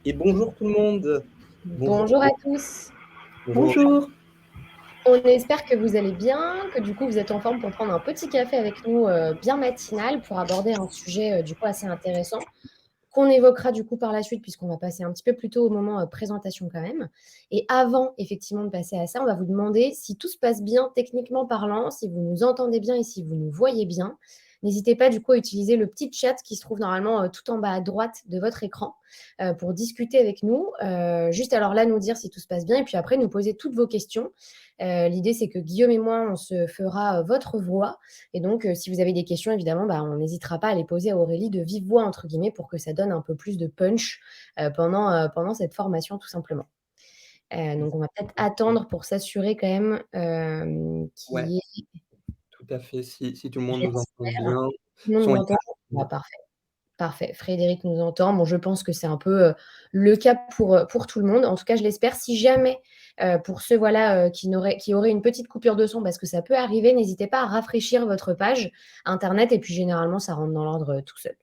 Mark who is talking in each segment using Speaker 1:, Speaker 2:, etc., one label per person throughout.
Speaker 1: Et bonjour tout le monde. Bonjour.
Speaker 2: Bonjour à tous.
Speaker 1: Bonjour.
Speaker 3: Bonjour.
Speaker 2: On espère que vous allez bien, que du coup vous êtes en forme pour prendre un petit café avec nous bien matinal pour aborder un sujet du coup assez intéressant qu'on évoquera du coup par la suite puisqu'on va passer un petit peu plus tôt au moment présentation quand même. Et avant effectivement de passer à ça, on va vous demander si tout se passe bien techniquement parlant, si vous nous entendez bien et si vous nous voyez bien. N'hésitez pas du coup à utiliser le petit chat qui se trouve normalement tout en bas à droite de votre écran pour discuter avec nous. Juste alors là, nous dire si tout se passe bien et puis après nous poser toutes vos questions. L'idée, c'est que Guillaume et moi, on se fera votre voix. Et donc, si vous avez des questions, évidemment, on n'hésitera pas à les poser à Aurélie de vive voix, entre guillemets, pour que ça donne un peu plus de punch pendant cette formation, tout simplement. Donc, on va peut-être attendre pour s'assurer quand même qu'il
Speaker 1: Ouais,
Speaker 2: y ait...
Speaker 1: tout à fait. Si tout le monde nous entend
Speaker 2: J'espère.
Speaker 1: bien,
Speaker 2: Tout le monde
Speaker 1: son
Speaker 2: nous
Speaker 1: et
Speaker 2: entend. Ah,
Speaker 1: image.
Speaker 2: parfait. Parfait. Frédéric nous entend. Bon, je pense que c'est un peu le cas pour tout le monde. En tout cas, je l'espère. Si jamais, pour ceux voilà, qui auraient une petite coupure de son, parce que ça peut arriver, n'hésitez pas à rafraîchir votre page Internet et puis généralement, ça rentre dans l'ordre tout seul.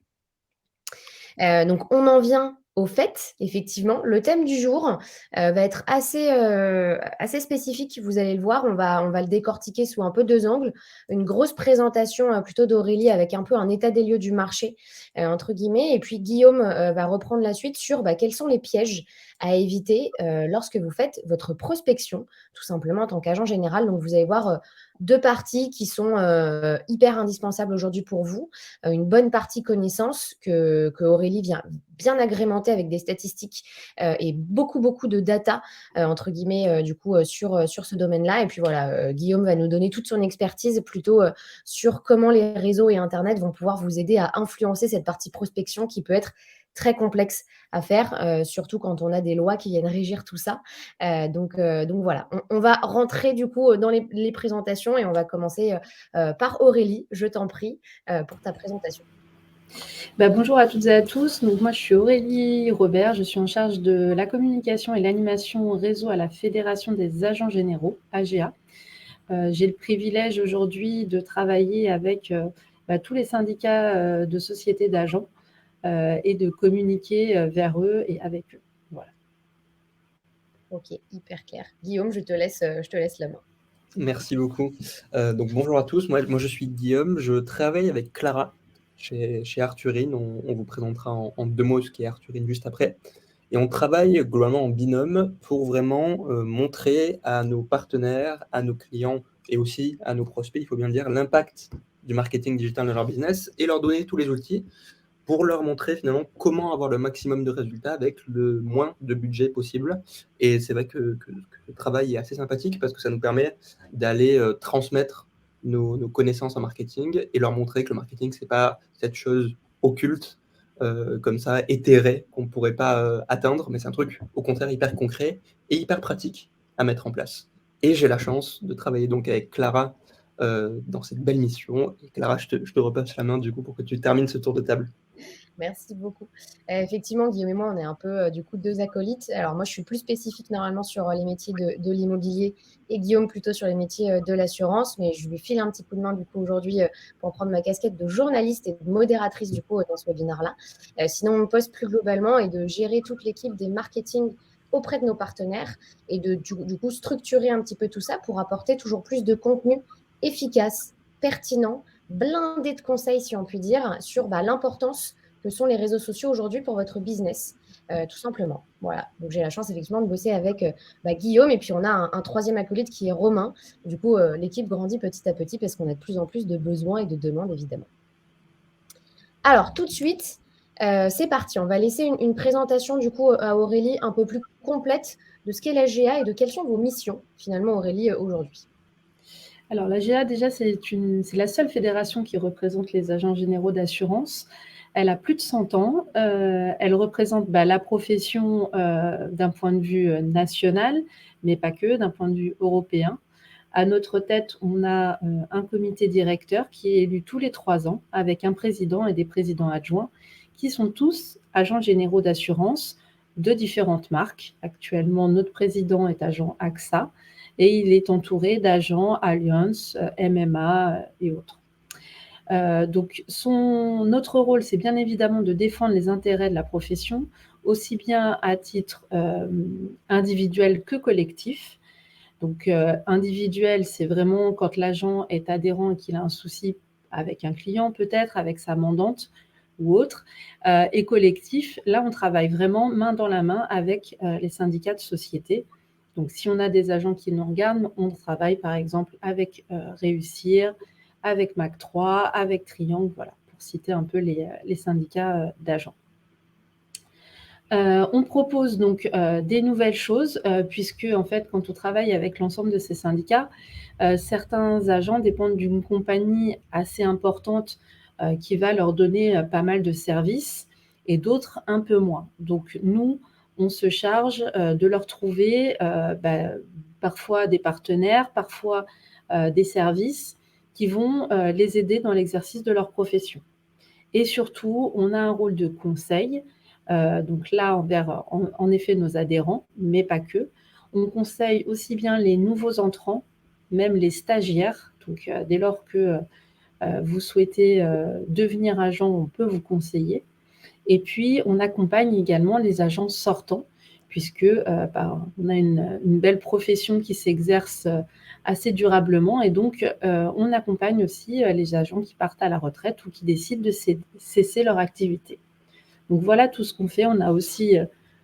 Speaker 2: Donc, on en vient au fait, effectivement. Le thème du jour va être assez spécifique, vous allez le voir. On va le décortiquer sous un peu deux angles. Une grosse présentation plutôt d'Aurélie avec un peu un état des lieux du marché, entre guillemets. Et puis, Guillaume va reprendre la suite sur quels sont les pièges à éviter lorsque vous faites votre prospection, tout simplement en tant qu'agent général. Donc, vous allez voir deux parties qui sont hyper indispensables aujourd'hui pour vous. Une bonne partie connaissance que Aurélie vient bien agrémenter avec des statistiques et beaucoup de data, entre guillemets, du coup, sur ce domaine-là. Et puis voilà, Guillaume va nous donner toute son expertise plutôt sur comment les réseaux et Internet vont pouvoir vous aider à influencer cette partie prospection qui peut être très complexe à faire, surtout quand on a des lois qui viennent régir tout ça. Donc voilà, on va rentrer du coup dans les présentations et on va commencer par Aurélie, je t'en prie, pour ta présentation.
Speaker 3: Bonjour à toutes et à tous. Donc, moi, je suis Aurélie Robert. Je suis en charge de la communication et l'animation réseau à la Fédération des agents généraux, AGA. J'ai le privilège aujourd'hui de travailler avec tous les syndicats de sociétés d'agents et de communiquer vers eux et avec eux. Voilà.
Speaker 2: Ok, hyper clair. Guillaume, je te laisse la main.
Speaker 1: Merci beaucoup. Donc bonjour à tous. Moi, je suis Guillaume. Je travaille avec Clara chez Arthurine. On vous présentera en deux mots ce qu'est Arthurine juste après. Et on travaille globalement en binôme pour vraiment montrer à nos partenaires, à nos clients et aussi à nos prospects, il faut bien le dire, l'impact du marketing digital dans leur business et leur donner tous les outils pour leur montrer finalement comment avoir le maximum de résultats avec le moins de budget possible. Et c'est vrai que le travail est assez sympathique parce que ça nous permet d'aller transmettre nos connaissances en marketing et leur montrer que le marketing, c'est pas cette chose occulte, comme ça, éthérée, qu'on ne pourrait pas atteindre, mais c'est un truc au contraire hyper concret et hyper pratique à mettre en place. Et j'ai la chance de travailler donc avec Clara dans cette belle mission. Et Clara, je te repasse la main du coup pour que tu termines ce tour de table.
Speaker 2: Merci beaucoup. Effectivement, Guillaume et moi, on est un peu du coup deux acolytes. Alors moi, je suis plus spécifique normalement sur les métiers de l'immobilier et Guillaume plutôt sur les métiers de l'assurance, mais je lui file un petit coup de main du coup aujourd'hui pour prendre ma casquette de journaliste et de modératrice du coup dans ce webinaire-là. Sinon, mon poste plus globalement est de gérer toute l'équipe des marketing auprès de nos partenaires et du coup structurer un petit peu tout ça pour apporter toujours plus de contenu efficace, pertinent, blindé de conseils si on peut dire, sur l'importance que sont les réseaux sociaux aujourd'hui pour votre business, tout simplement. Voilà. Donc j'ai la chance effectivement de bosser avec Guillaume et puis on a un troisième acolyte qui est Romain. Du coup, l'équipe grandit petit à petit parce qu'on a de plus en plus de besoins et de demandes évidemment. Alors tout de suite, c'est parti. On va laisser une présentation du coup à Aurélie un peu plus complète de ce qu'est l'AGA et de quelles sont vos missions finalement Aurélie aujourd'hui.
Speaker 3: Alors, l'AGA, déjà, c'est la seule fédération qui représente les agents généraux d'assurance. Elle a plus de 100 ans. Elle représente la profession d'un point de vue national, mais pas que, d'un point de vue européen. À notre tête, on a un comité directeur qui est élu tous les 3 ans avec un président et des présidents adjoints qui sont tous agents généraux d'assurance de différentes marques. Actuellement, notre président est agent AXA et il est entouré d'agents Allianz, MMA et autres. Donc notre rôle, c'est bien évidemment de défendre les intérêts de la profession, aussi bien à titre individuel que collectif. Donc individuel, c'est vraiment quand l'agent est adhérent et qu'il a un souci avec un client peut-être, avec sa mandante ou autre. Et collectif, là, on travaille vraiment main dans la main avec les syndicats de société. Donc si on a des agents qui nous regardent, on travaille par exemple avec Réussir, avec Mac3, avec Triangle, voilà, pour citer un peu les syndicats d'agents. On propose donc des nouvelles choses, puisque en fait, quand on travaille avec l'ensemble de ces syndicats, certains agents dépendent d'une compagnie assez importante qui va leur donner pas mal de services et d'autres un peu moins. Donc nous, on se charge de leur trouver parfois des partenaires, parfois des services qui vont les aider dans l'exercice de leur profession. Et surtout, on a un rôle de conseil, donc là envers en effet nos adhérents, mais pas que. On conseille aussi bien les nouveaux entrants, même les stagiaires. Donc dès lors que vous souhaitez devenir agent, on peut vous conseiller. Et puis on accompagne également les agents sortants, puisque on a une belle profession qui s'exerce assez durablement, et donc on accompagne aussi les agents qui partent à la retraite ou qui décident de cesser leur activité. Donc voilà tout ce qu'on fait. On a aussi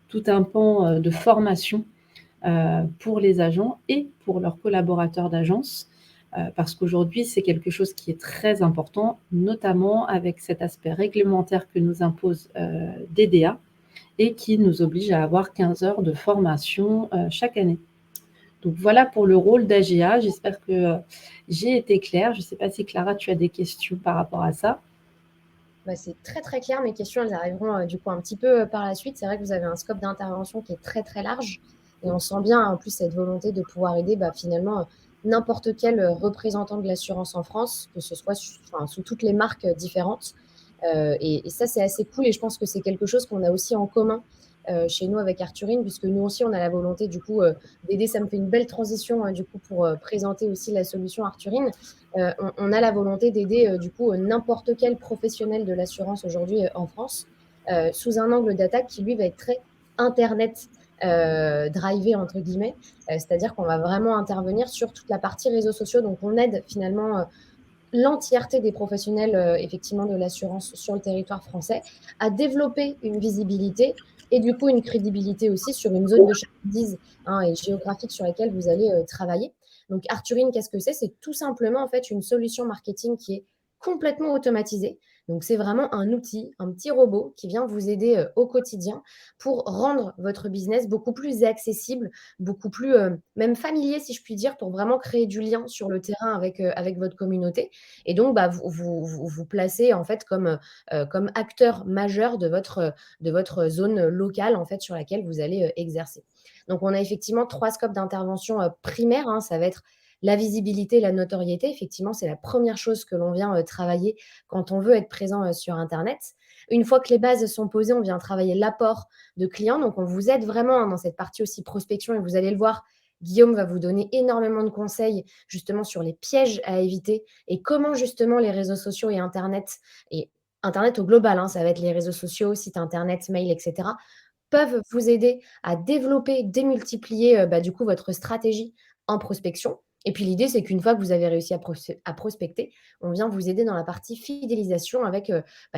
Speaker 3: tout un pan de formation pour les agents et pour leurs collaborateurs d'agence, parce qu'aujourd'hui, c'est quelque chose qui est très important, notamment avec cet aspect réglementaire que nous impose DDA et qui nous oblige à avoir 15 heures de formation chaque année. Donc voilà pour le rôle d'AGA. J'espère que j'ai été claire. Je ne sais pas si Clara, tu as des questions par rapport à ça.
Speaker 2: C'est très très clair. Mes questions, elles arriveront du coup un petit peu par la suite. C'est vrai que vous avez un scope d'intervention qui est très très large et on sent bien en plus cette volonté de pouvoir aider finalement n'importe quel représentant de l'assurance en France, que ce soit sous toutes les marques différentes. Et ça, c'est assez cool et je pense que c'est quelque chose qu'on a aussi en commun chez nous avec Arthurine, puisque nous aussi, on a la volonté du coup d'aider. Ça me fait une belle transition du coup pour présenter aussi la solution Arthurine. On a la volonté d'aider du coup n'importe quel professionnel de l'assurance aujourd'hui en France sous un angle d'attaque qui lui va être très internet drivé entre guillemets, c'est-à-dire qu'on va vraiment intervenir sur toute la partie réseaux sociaux. Donc on aide finalement l'entièreté des professionnels effectivement de l'assurance sur le territoire français à développer une visibilité et du coup une crédibilité aussi sur une zone de chalandise et géographique sur laquelle vous allez travailler. Donc Arthurine, qu'est-ce que c'est? C'est tout simplement en fait une solution marketing qui est complètement automatisée. Donc c'est vraiment un outil, un petit robot qui vient vous aider au quotidien pour rendre votre business beaucoup plus accessible, beaucoup plus même familier si je puis dire, pour vraiment créer du lien sur le terrain avec votre communauté. Et donc, vous placez en fait comme acteur majeur de votre zone locale en fait sur laquelle vous allez exercer. Donc, on a effectivement 3 scopes d'intervention primaires. Ça va être la visibilité, la notoriété. Effectivement, c'est la première chose que l'on vient travailler quand on veut être présent sur Internet. Une fois que les bases sont posées, on vient travailler l'apport de clients. Donc, on vous aide vraiment dans cette partie aussi prospection et vous allez le voir, Guillaume va vous donner énormément de conseils justement sur les pièges à éviter et comment justement les réseaux sociaux et Internet au global, ça va être les réseaux sociaux, sites Internet, mail, etc., peuvent vous aider à développer, démultiplier du coup votre stratégie en prospection. Et puis l'idée, c'est qu'une fois que vous avez réussi à prospecter, on vient vous aider dans la partie fidélisation avec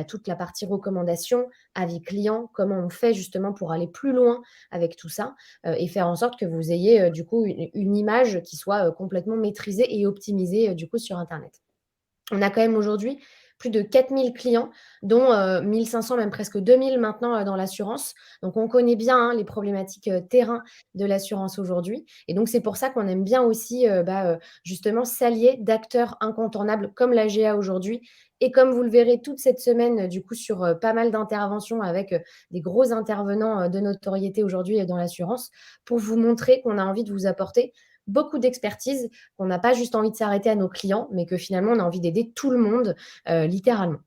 Speaker 2: toute la partie recommandation, avis client, comment on fait justement pour aller plus loin avec tout ça et faire en sorte que vous ayez du coup une image qui soit complètement maîtrisée et optimisée du coup sur Internet. On a quand même aujourd'hui plus de 4000 clients, dont 1500, même presque 2000 maintenant dans l'assurance. Donc, on connaît bien les problématiques terrain de l'assurance aujourd'hui. Et donc, c'est pour ça qu'on aime bien aussi justement s'allier d'acteurs incontournables comme l'AGA aujourd'hui. Et comme vous le verrez toute cette semaine, du coup, sur pas mal d'interventions avec des gros intervenants de notoriété aujourd'hui dans l'assurance, pour vous montrer qu'on a envie de vous apporter beaucoup d'expertise, qu'on n'a pas juste envie de s'arrêter à nos clients, mais que finalement, on a envie d'aider tout le monde, littéralement.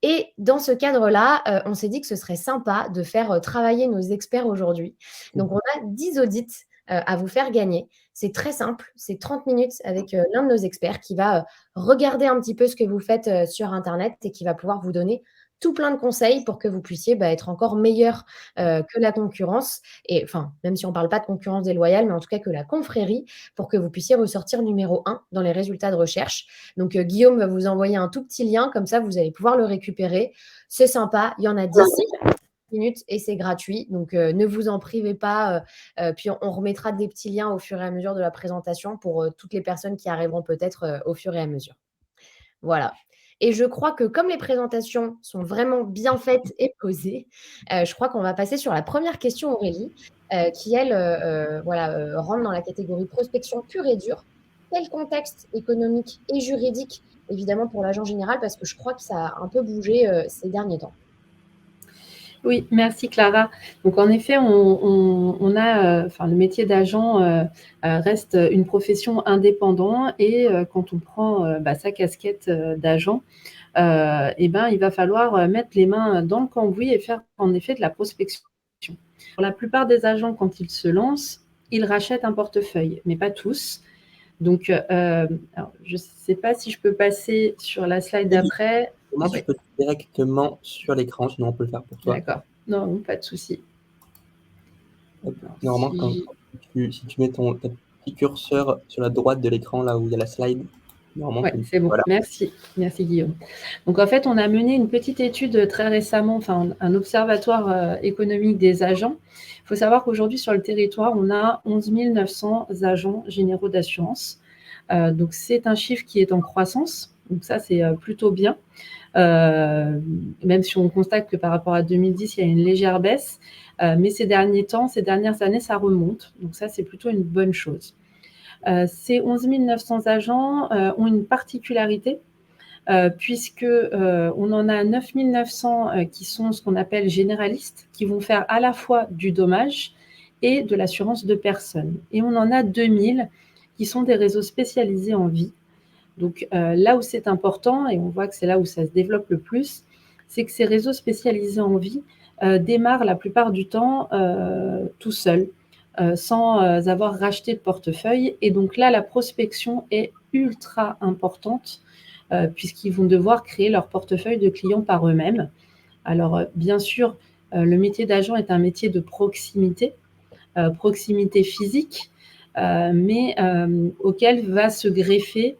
Speaker 2: Et dans ce cadre-là, on s'est dit que ce serait sympa de faire travailler nos experts aujourd'hui. Donc, on a 10 audits à vous faire gagner. C'est très simple, c'est 30 minutes avec l'un de nos experts qui va regarder un petit peu ce que vous faites sur Internet et qui va pouvoir vous donner tout plein de conseils pour que vous puissiez être encore meilleur que la concurrence. Et enfin, même si on ne parle pas de concurrence déloyale, mais en tout cas que la confrérie, pour que vous puissiez ressortir numéro 1 dans les résultats de recherche. Donc, Guillaume va vous envoyer un tout petit lien, comme ça, vous allez pouvoir le récupérer. C'est sympa, il y en a 10 minutes et c'est gratuit. Donc, ne vous en privez pas. Puis, on remettra des petits liens au fur et à mesure de la présentation pour toutes les personnes qui arriveront peut-être au fur et à mesure. Voilà. Et je crois que comme les présentations sont vraiment bien faites et posées, je crois qu'on va passer sur la première question, Aurélie, qui, elle, rentre dans la catégorie prospection pure et dure. Quel contexte économique et juridique, évidemment pour l'agent général, parce que je crois que ça a un peu bougé ces derniers temps.
Speaker 3: Oui, merci Clara. Donc en effet, on a, le métier d'agent reste une profession indépendante et quand on prend sa casquette d'agent, il va falloir mettre les mains dans le cambouis et faire en effet de la prospection. Pour la plupart des agents, quand ils se lancent, ils rachètent un portefeuille, mais pas tous. Donc, alors, je ne sais pas si je peux passer sur la slide d'après.
Speaker 1: Moi, tu peux directement sur l'écran, sinon on peut le faire pour toi.
Speaker 3: D'accord. Non, pas de souci.
Speaker 1: Normalement, si tu mets ton petit curseur sur la droite de l'écran, là où il y a la slide, normalement,
Speaker 3: ouais, c'est bon. Voilà. Merci Guillaume. Donc, en fait, on a mené une petite étude très récemment, un observatoire économique des agents. Il faut savoir qu'aujourd'hui, sur le territoire, on a 11 900 agents généraux d'assurance. Donc, c'est un chiffre qui est en croissance. Donc, ça, c'est plutôt bien. Même si on constate que par rapport à 2010, il y a une légère baisse. Mais ces dernières années, ça remonte. Donc, ça, c'est plutôt une bonne chose. Ces 11 900 agents ont une particularité puisque on en a 9 900 qui sont ce qu'on appelle généralistes, qui vont faire à la fois du dommage et de l'assurance de personnes. Et on en a 2000 qui sont des réseaux spécialisés en vie. Donc là où c'est important, et on voit que c'est là où ça se développe le plus, c'est que ces réseaux spécialisés en vie démarrent la plupart du temps tout seuls, sans avoir racheté de portefeuille. Et donc là, la prospection est ultra importante puisqu'ils vont devoir créer leur portefeuille de clients par eux-mêmes. Alors, bien sûr, le métier d'agent est un métier de proximité physique, mais auquel va se greffer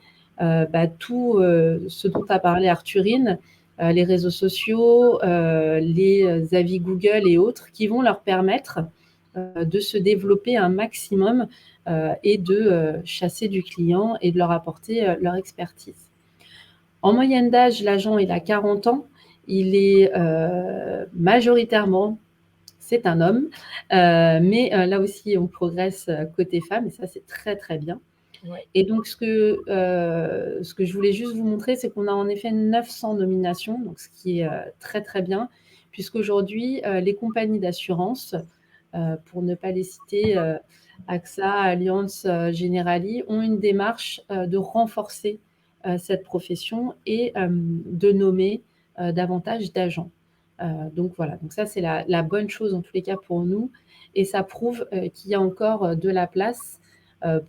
Speaker 3: tout ce dont a parlé Arthurine, les réseaux sociaux, les avis Google et autres, qui vont leur permettre de se développer un maximum et de chasser du client et de leur apporter leur expertise. En moyenne d'âge, l'agent il a 40 ans, il est majoritairement, c'est un homme, mais là aussi on progresse côté femme et ça c'est très très bien. Ouais. Et donc ce que je voulais juste vous montrer, c'est qu'on a en effet 900 nominations, donc ce qui est très très bien, puisqu'aujourd'hui les compagnies d'assurance, pour ne pas les citer, AXA, Allianz, Generali, ont une démarche de renforcer cette profession et de nommer davantage d'agents. Donc voilà, donc ça c'est la bonne chose en tous les cas pour nous et ça prouve qu'il y a encore de la place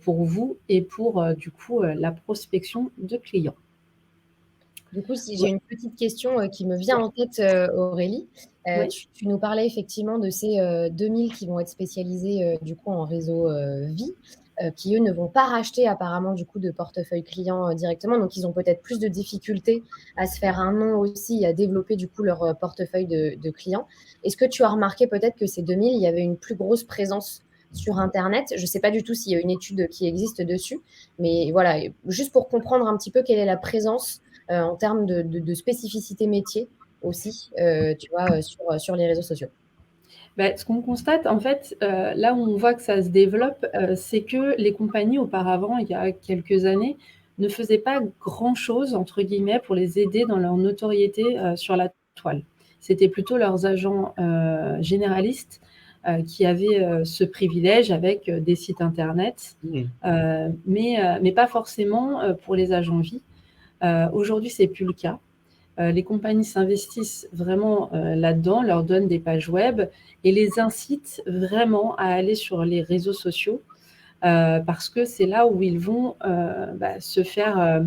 Speaker 3: pour vous et pour du coup la prospection de clients.
Speaker 2: Du coup, si j'ai une petite question qui me vient en tête, Aurélie, tu nous parlais effectivement de ces 2000 qui vont être spécialisés du coup en réseau vie, qui eux ne vont pas racheter apparemment du coup de portefeuille client directement, donc ils ont peut-être plus de difficultés à se faire un nom aussi, à développer du coup leur portefeuille de clients. Est-ce que tu as remarqué peut-être que ces 2000, il y avait une plus grosse présence sur Internet? Je ne sais pas du tout s'il y a une étude qui existe dessus, mais voilà, juste pour comprendre un petit peu quelle est la présence en termes de spécificité métier aussi, tu vois, sur les réseaux sociaux.
Speaker 3: Ce qu'on constate, en fait, là où on voit que ça se développe, c'est que les compagnies, auparavant, il y a quelques années, ne faisaient pas grand-chose, entre guillemets, pour les aider dans leur notoriété sur la toile. C'était plutôt leurs agents généralistes qui avaient ce privilège avec des sites Internet, mais pas forcément pour les agents vie. Aujourd'hui, ce n'est plus le cas. les compagnies s'investissent vraiment là-dedans, leur donnent des pages web et les incitent vraiment à aller sur les réseaux sociaux parce que c'est là où ils vont se faire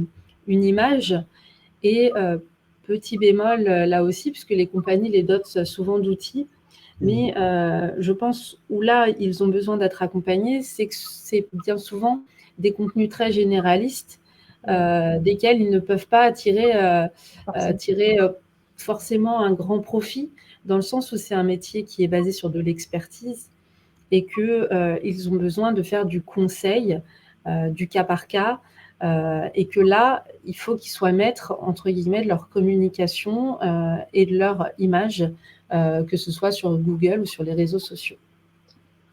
Speaker 3: une image. Et petit bémol là aussi, puisque les compagnies les dotent souvent d'outils, mais je pense où là, ils ont besoin d'être accompagnés, c'est que c'est bien souvent des contenus très généralistes desquels ils ne peuvent pas tirer forcément un grand profit, dans le sens où c'est un métier qui est basé sur de l'expertise et qu'ils ont besoin de faire du conseil, du cas par cas, et que là, il faut qu'ils soient maîtres, entre guillemets, de leur communication et de leur image, que ce soit sur Google ou sur les réseaux sociaux.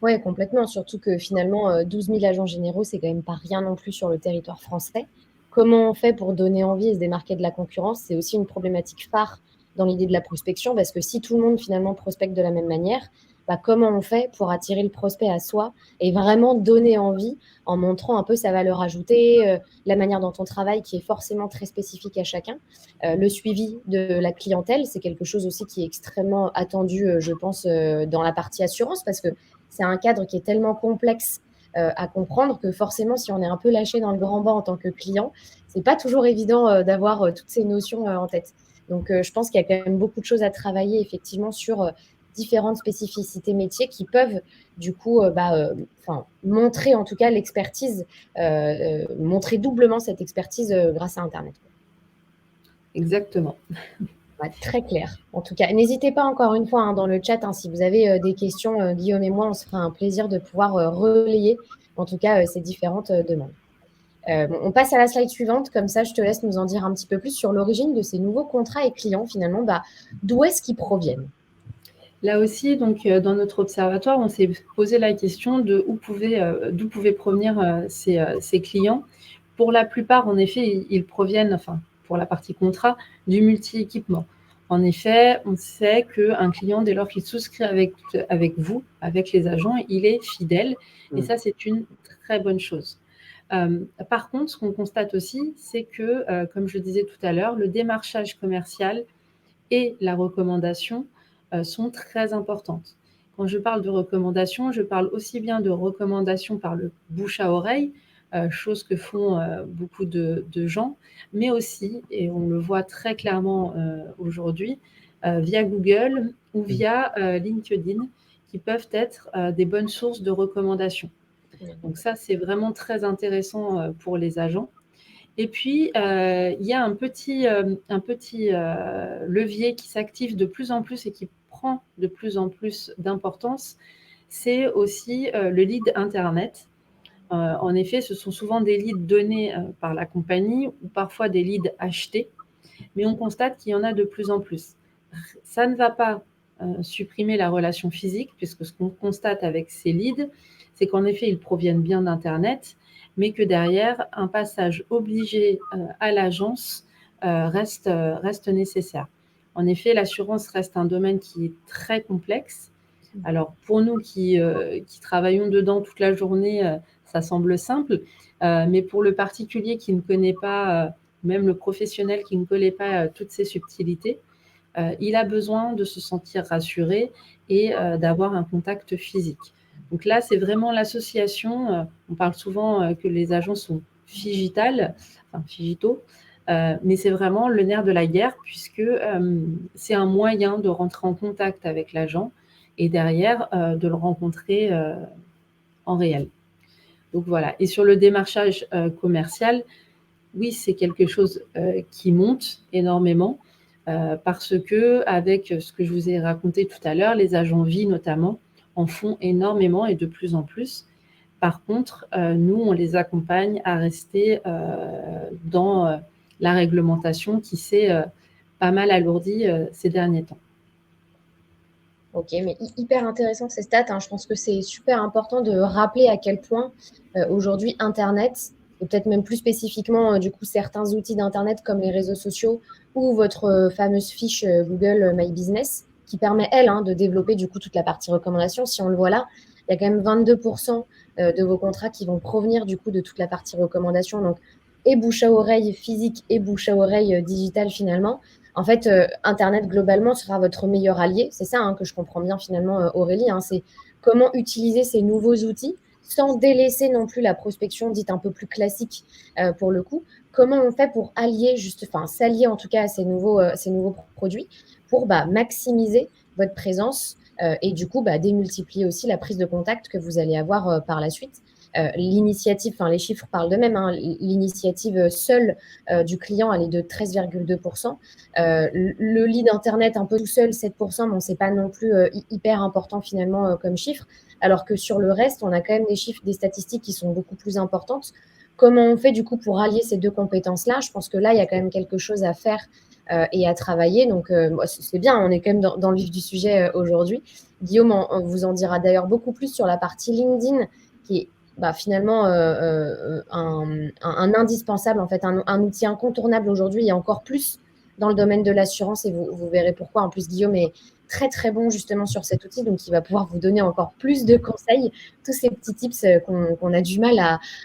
Speaker 2: Oui, complètement. Surtout que finalement, 12 000 agents généraux, c'est quand même pas rien non plus sur le territoire français. Comment on fait pour donner envie et se démarquer de la concurrence? C'est aussi une problématique phare dans l'idée de la prospection, parce que si tout le monde finalement prospecte de la même manière, comment on fait pour attirer le prospect à soi et vraiment donner envie en montrant un peu sa valeur ajoutée, la manière dont on travaille qui est forcément très spécifique à chacun. Le suivi de la clientèle, c'est quelque chose aussi qui est extrêmement attendu, je pense, dans la partie assurance, parce que c'est un cadre qui est tellement complexe à comprendre que forcément, si on est un peu lâché dans le grand bain en tant que client, c'est pas toujours évident d'avoir toutes ces notions en tête. Donc, je pense qu'il y a quand même beaucoup de choses à travailler effectivement sur différentes spécificités métiers qui peuvent du coup montrer en tout cas l'expertise, montrer doublement cette expertise grâce à Internet.
Speaker 3: Exactement.
Speaker 2: Ouais, très clair. En tout cas, n'hésitez pas encore une fois dans le chat, si vous avez des questions, Guillaume et moi, on se fera un plaisir de pouvoir relayer en tout cas ces différentes demandes. On passe à la slide suivante, comme ça je te laisse nous en dire un petit peu plus sur l'origine de ces nouveaux contrats et clients finalement, d'où est-ce qu'ils proviennent?
Speaker 3: Là aussi, donc, dans notre observatoire, on s'est posé la question de d'où pouvaient provenir ces clients. Pour la plupart, en effet, ils proviennent, enfin, pour la partie contrat, du multi-équipement. En effet, on sait qu'un client, dès lors qu'il souscrit avec vous, avec les agents, il est fidèle. Et ça, c'est une très bonne chose. Par contre, ce qu'on constate aussi, c'est que, comme je disais tout à l'heure, le démarchage commercial et la recommandation sont très importantes. Quand je parle de recommandation, je parle aussi bien de recommandation par le bouche à oreille, chose que font beaucoup de gens, mais aussi, et on le voit très clairement aujourd'hui, via Google ou via LinkedIn, qui peuvent être des bonnes sources de recommandations. Donc ça, c'est vraiment très intéressant pour les agents. Et puis, il y a un petit levier qui s'active de plus en plus et qui prend de plus en plus d'importance, c'est aussi le lead Internet. En effet, ce sont souvent des leads donnés par la compagnie ou parfois des leads achetés, mais on constate qu'il y en a de plus en plus. Ça ne va pas supprimer la relation physique, puisque ce qu'on constate avec ces leads, c'est qu'en effet, ils proviennent bien d'Internet, mais que derrière, un passage obligé à l'agence reste nécessaire. En effet, l'assurance reste un domaine qui est très complexe. Alors, pour nous qui travaillons dedans toute la journée, ça semble simple, mais pour le particulier qui ne connaît pas, même le professionnel qui ne connaît pas toutes ces subtilités, il a besoin de se sentir rassuré et d'avoir un contact physique. Donc là, c'est vraiment l'association. On parle souvent que les agents sont figitaux, mais c'est vraiment le nerf de la guerre puisque c'est un moyen de rentrer en contact avec l'agent et derrière de le rencontrer en réel. Donc voilà. Et sur le démarchage commercial, oui, c'est quelque chose qui monte énormément parce que avec ce que je vous ai raconté tout à l'heure, les agents vie notamment en font énormément et de plus en plus. Par contre, nous, on les accompagne à rester dans la réglementation qui s'est pas mal alourdie ces derniers temps.
Speaker 2: Ok, mais hyper intéressant ces stats. Je pense que c'est super important de rappeler à quel point aujourd'hui Internet, et peut-être même plus spécifiquement du coup certains outils d'Internet comme les réseaux sociaux ou votre fameuse fiche Google My Business, qui permet elle de développer du coup toute la partie recommandation. Si on le voit là, il y a quand même 22% de vos contrats qui vont provenir du coup de toute la partie recommandation. Donc et bouche à oreille physique et bouche à oreille digitale finalement. En fait, Internet, globalement, sera votre meilleur allié. C'est ça que je comprends bien finalement, Aurélie. C'est comment utiliser ces nouveaux outils sans délaisser non plus la prospection dite un peu plus classique pour le coup. Comment on fait pour s'allier en tout cas à ces nouveaux produits pour maximiser votre présence et du coup démultiplier aussi la prise de contact que vous allez avoir par la suite. L'initiative, les chiffres parlent d'eux-mêmes, l'initiative seule du client, elle est de 13,2%. Le lead Internet, un peu tout seul, 7%, bon, c'est pas non plus hyper important finalement comme chiffre, alors que sur le reste, on a quand même des chiffres, des statistiques qui sont beaucoup plus importantes. Comment on fait du coup pour allier ces deux compétences-là? Je pense que là, il y a quand même quelque chose à faire et à travailler. Donc, c'est bien, on est quand même dans le vif du sujet aujourd'hui. Guillaume on vous en dira d'ailleurs beaucoup plus sur la partie LinkedIn, qui est finalement un indispensable, en fait, un outil incontournable aujourd'hui et encore plus dans le domaine de l'assurance. Et vous verrez pourquoi. En plus, Guillaume est très, très bon justement sur cet outil. Donc, il va pouvoir vous donner encore plus de conseils, tous ces petits tips qu'on a du mal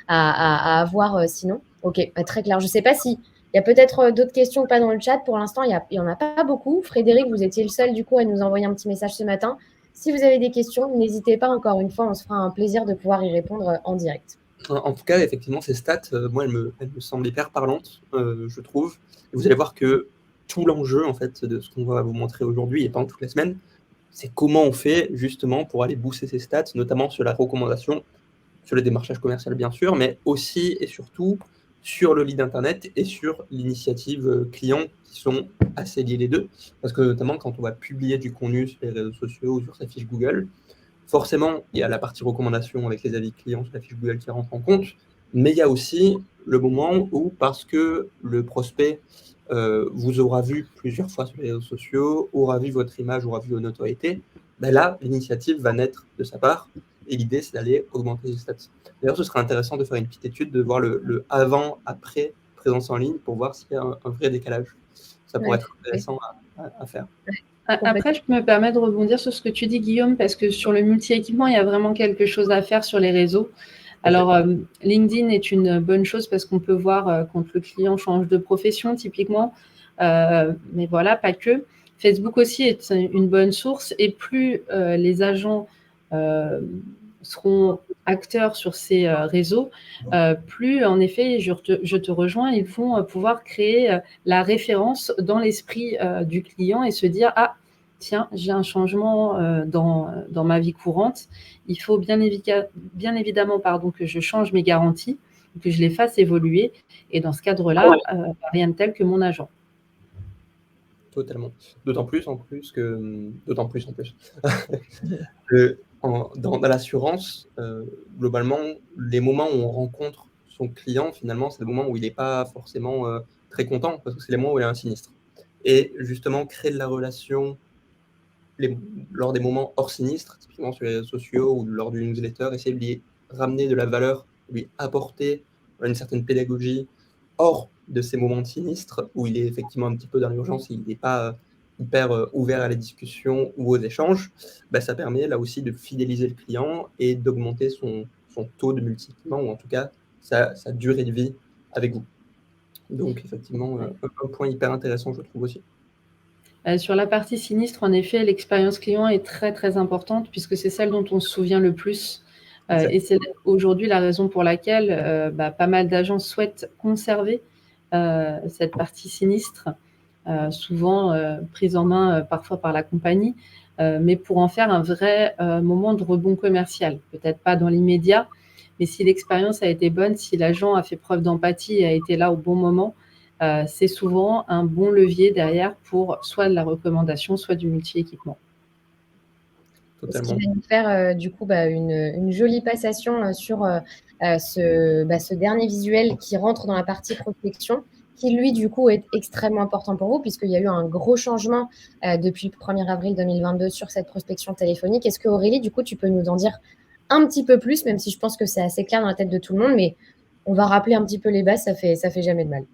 Speaker 2: à avoir sinon. Ok, très clair. Je ne sais pas si il y a peut-être d'autres questions ou pas dans le chat. Pour l'instant, il n'y en a pas beaucoup. Frédéric, vous étiez le seul du coup à nous envoyer un petit message ce matin. Si vous avez des questions, n'hésitez pas, encore une fois, on se fera un plaisir de pouvoir y répondre en direct.
Speaker 1: En tout cas, effectivement, ces stats, moi, elles me semblent hyper parlantes, je trouve. Et vous allez voir que tout l'enjeu, en fait, de ce qu'on va vous montrer aujourd'hui et pendant toute la semaine, c'est comment on fait justement pour aller booster ces stats, notamment sur la recommandation, sur le démarchage commercial, bien sûr, mais aussi et surtout sur le lead Internet et sur l'initiative client, qui sont assez liés les deux. Parce que notamment, quand on va publier du contenu sur les réseaux sociaux ou sur sa fiche Google, forcément, il y a la partie recommandation avec les avis clients sur la fiche Google qui rentre en compte, mais il y a aussi le moment où, parce que le prospect vous aura vu plusieurs fois sur les réseaux sociaux, aura vu votre image, aura vu vos notoriétés, là, l'initiative va naître de sa part, et l'idée, c'est d'aller augmenter les stats. D'ailleurs, ce serait intéressant de faire une petite étude, de voir le avant-après présence en ligne, pour voir s'il y a un vrai décalage. Ça pourrait être intéressant à faire.
Speaker 3: Après, je me permets de rebondir sur ce que tu dis, Guillaume, parce que sur le multi-équipement, il y a vraiment quelque chose à faire sur les réseaux. Alors, LinkedIn est une bonne chose parce qu'on peut voir quand le client change de profession, typiquement. Mais voilà, pas que. Facebook aussi est une bonne source. Et plus les agents seront acteurs sur ces réseaux, plus, en effet, je te rejoins, ils vont pouvoir créer la référence dans l'esprit du client et se dire « Ah, tiens, j'ai un changement dans ma vie courante. Il faut bien évidemment que je change mes garanties, que je les fasse évoluer. Et dans ce cadre-là, rien de tel que mon agent. »
Speaker 1: Totalement. D'autant plus que dans l'assurance, globalement, les moments où on rencontre son client, finalement, c'est le moment où il n'est pas forcément très content, parce que c'est les moments où il y a un sinistre. Et justement, créer de la relation lors des moments hors sinistre, typiquement sur les réseaux sociaux ou lors d'une newsletter, essayer de lui ramener de la valeur, lui apporter une certaine pédagogie hors de ces moments de sinistre où il est effectivement un petit peu dans l'urgence et il n'est pas hyper ouvert à la discussion ou aux échanges, ça permet là aussi de fidéliser le client et d'augmenter son taux de multipliement ou en tout cas sa durée de vie avec vous. Donc effectivement, un point hyper intéressant, je trouve aussi.
Speaker 3: Sur la partie sinistre, en effet, l'expérience client est très, très importante puisque c'est celle dont on se souvient le plus. Et c'est aujourd'hui la raison pour laquelle pas mal d'agents souhaitent conserver cette partie sinistre, souvent prise en main parfois par la compagnie, mais pour en faire un vrai moment de rebond commercial. Peut-être pas dans l'immédiat, mais si l'expérience a été bonne, si l'agent a fait preuve d'empathie et a été là au bon moment, c'est souvent un bon levier derrière pour soit de la recommandation, soit du multi-équipement.
Speaker 2: Ce qui va nous faire du coup une jolie passation sur ce dernier visuel qui rentre dans la partie prospection, qui lui du coup est extrêmement important pour vous puisqu'il y a eu un gros changement depuis le 1er avril 2022 sur cette prospection téléphonique. Est-ce que Aurélie, du coup, tu peux nous en dire un petit peu plus, même si je pense que c'est assez clair dans la tête de tout le monde, mais on va rappeler un petit peu les bases, ça fait jamais de mal.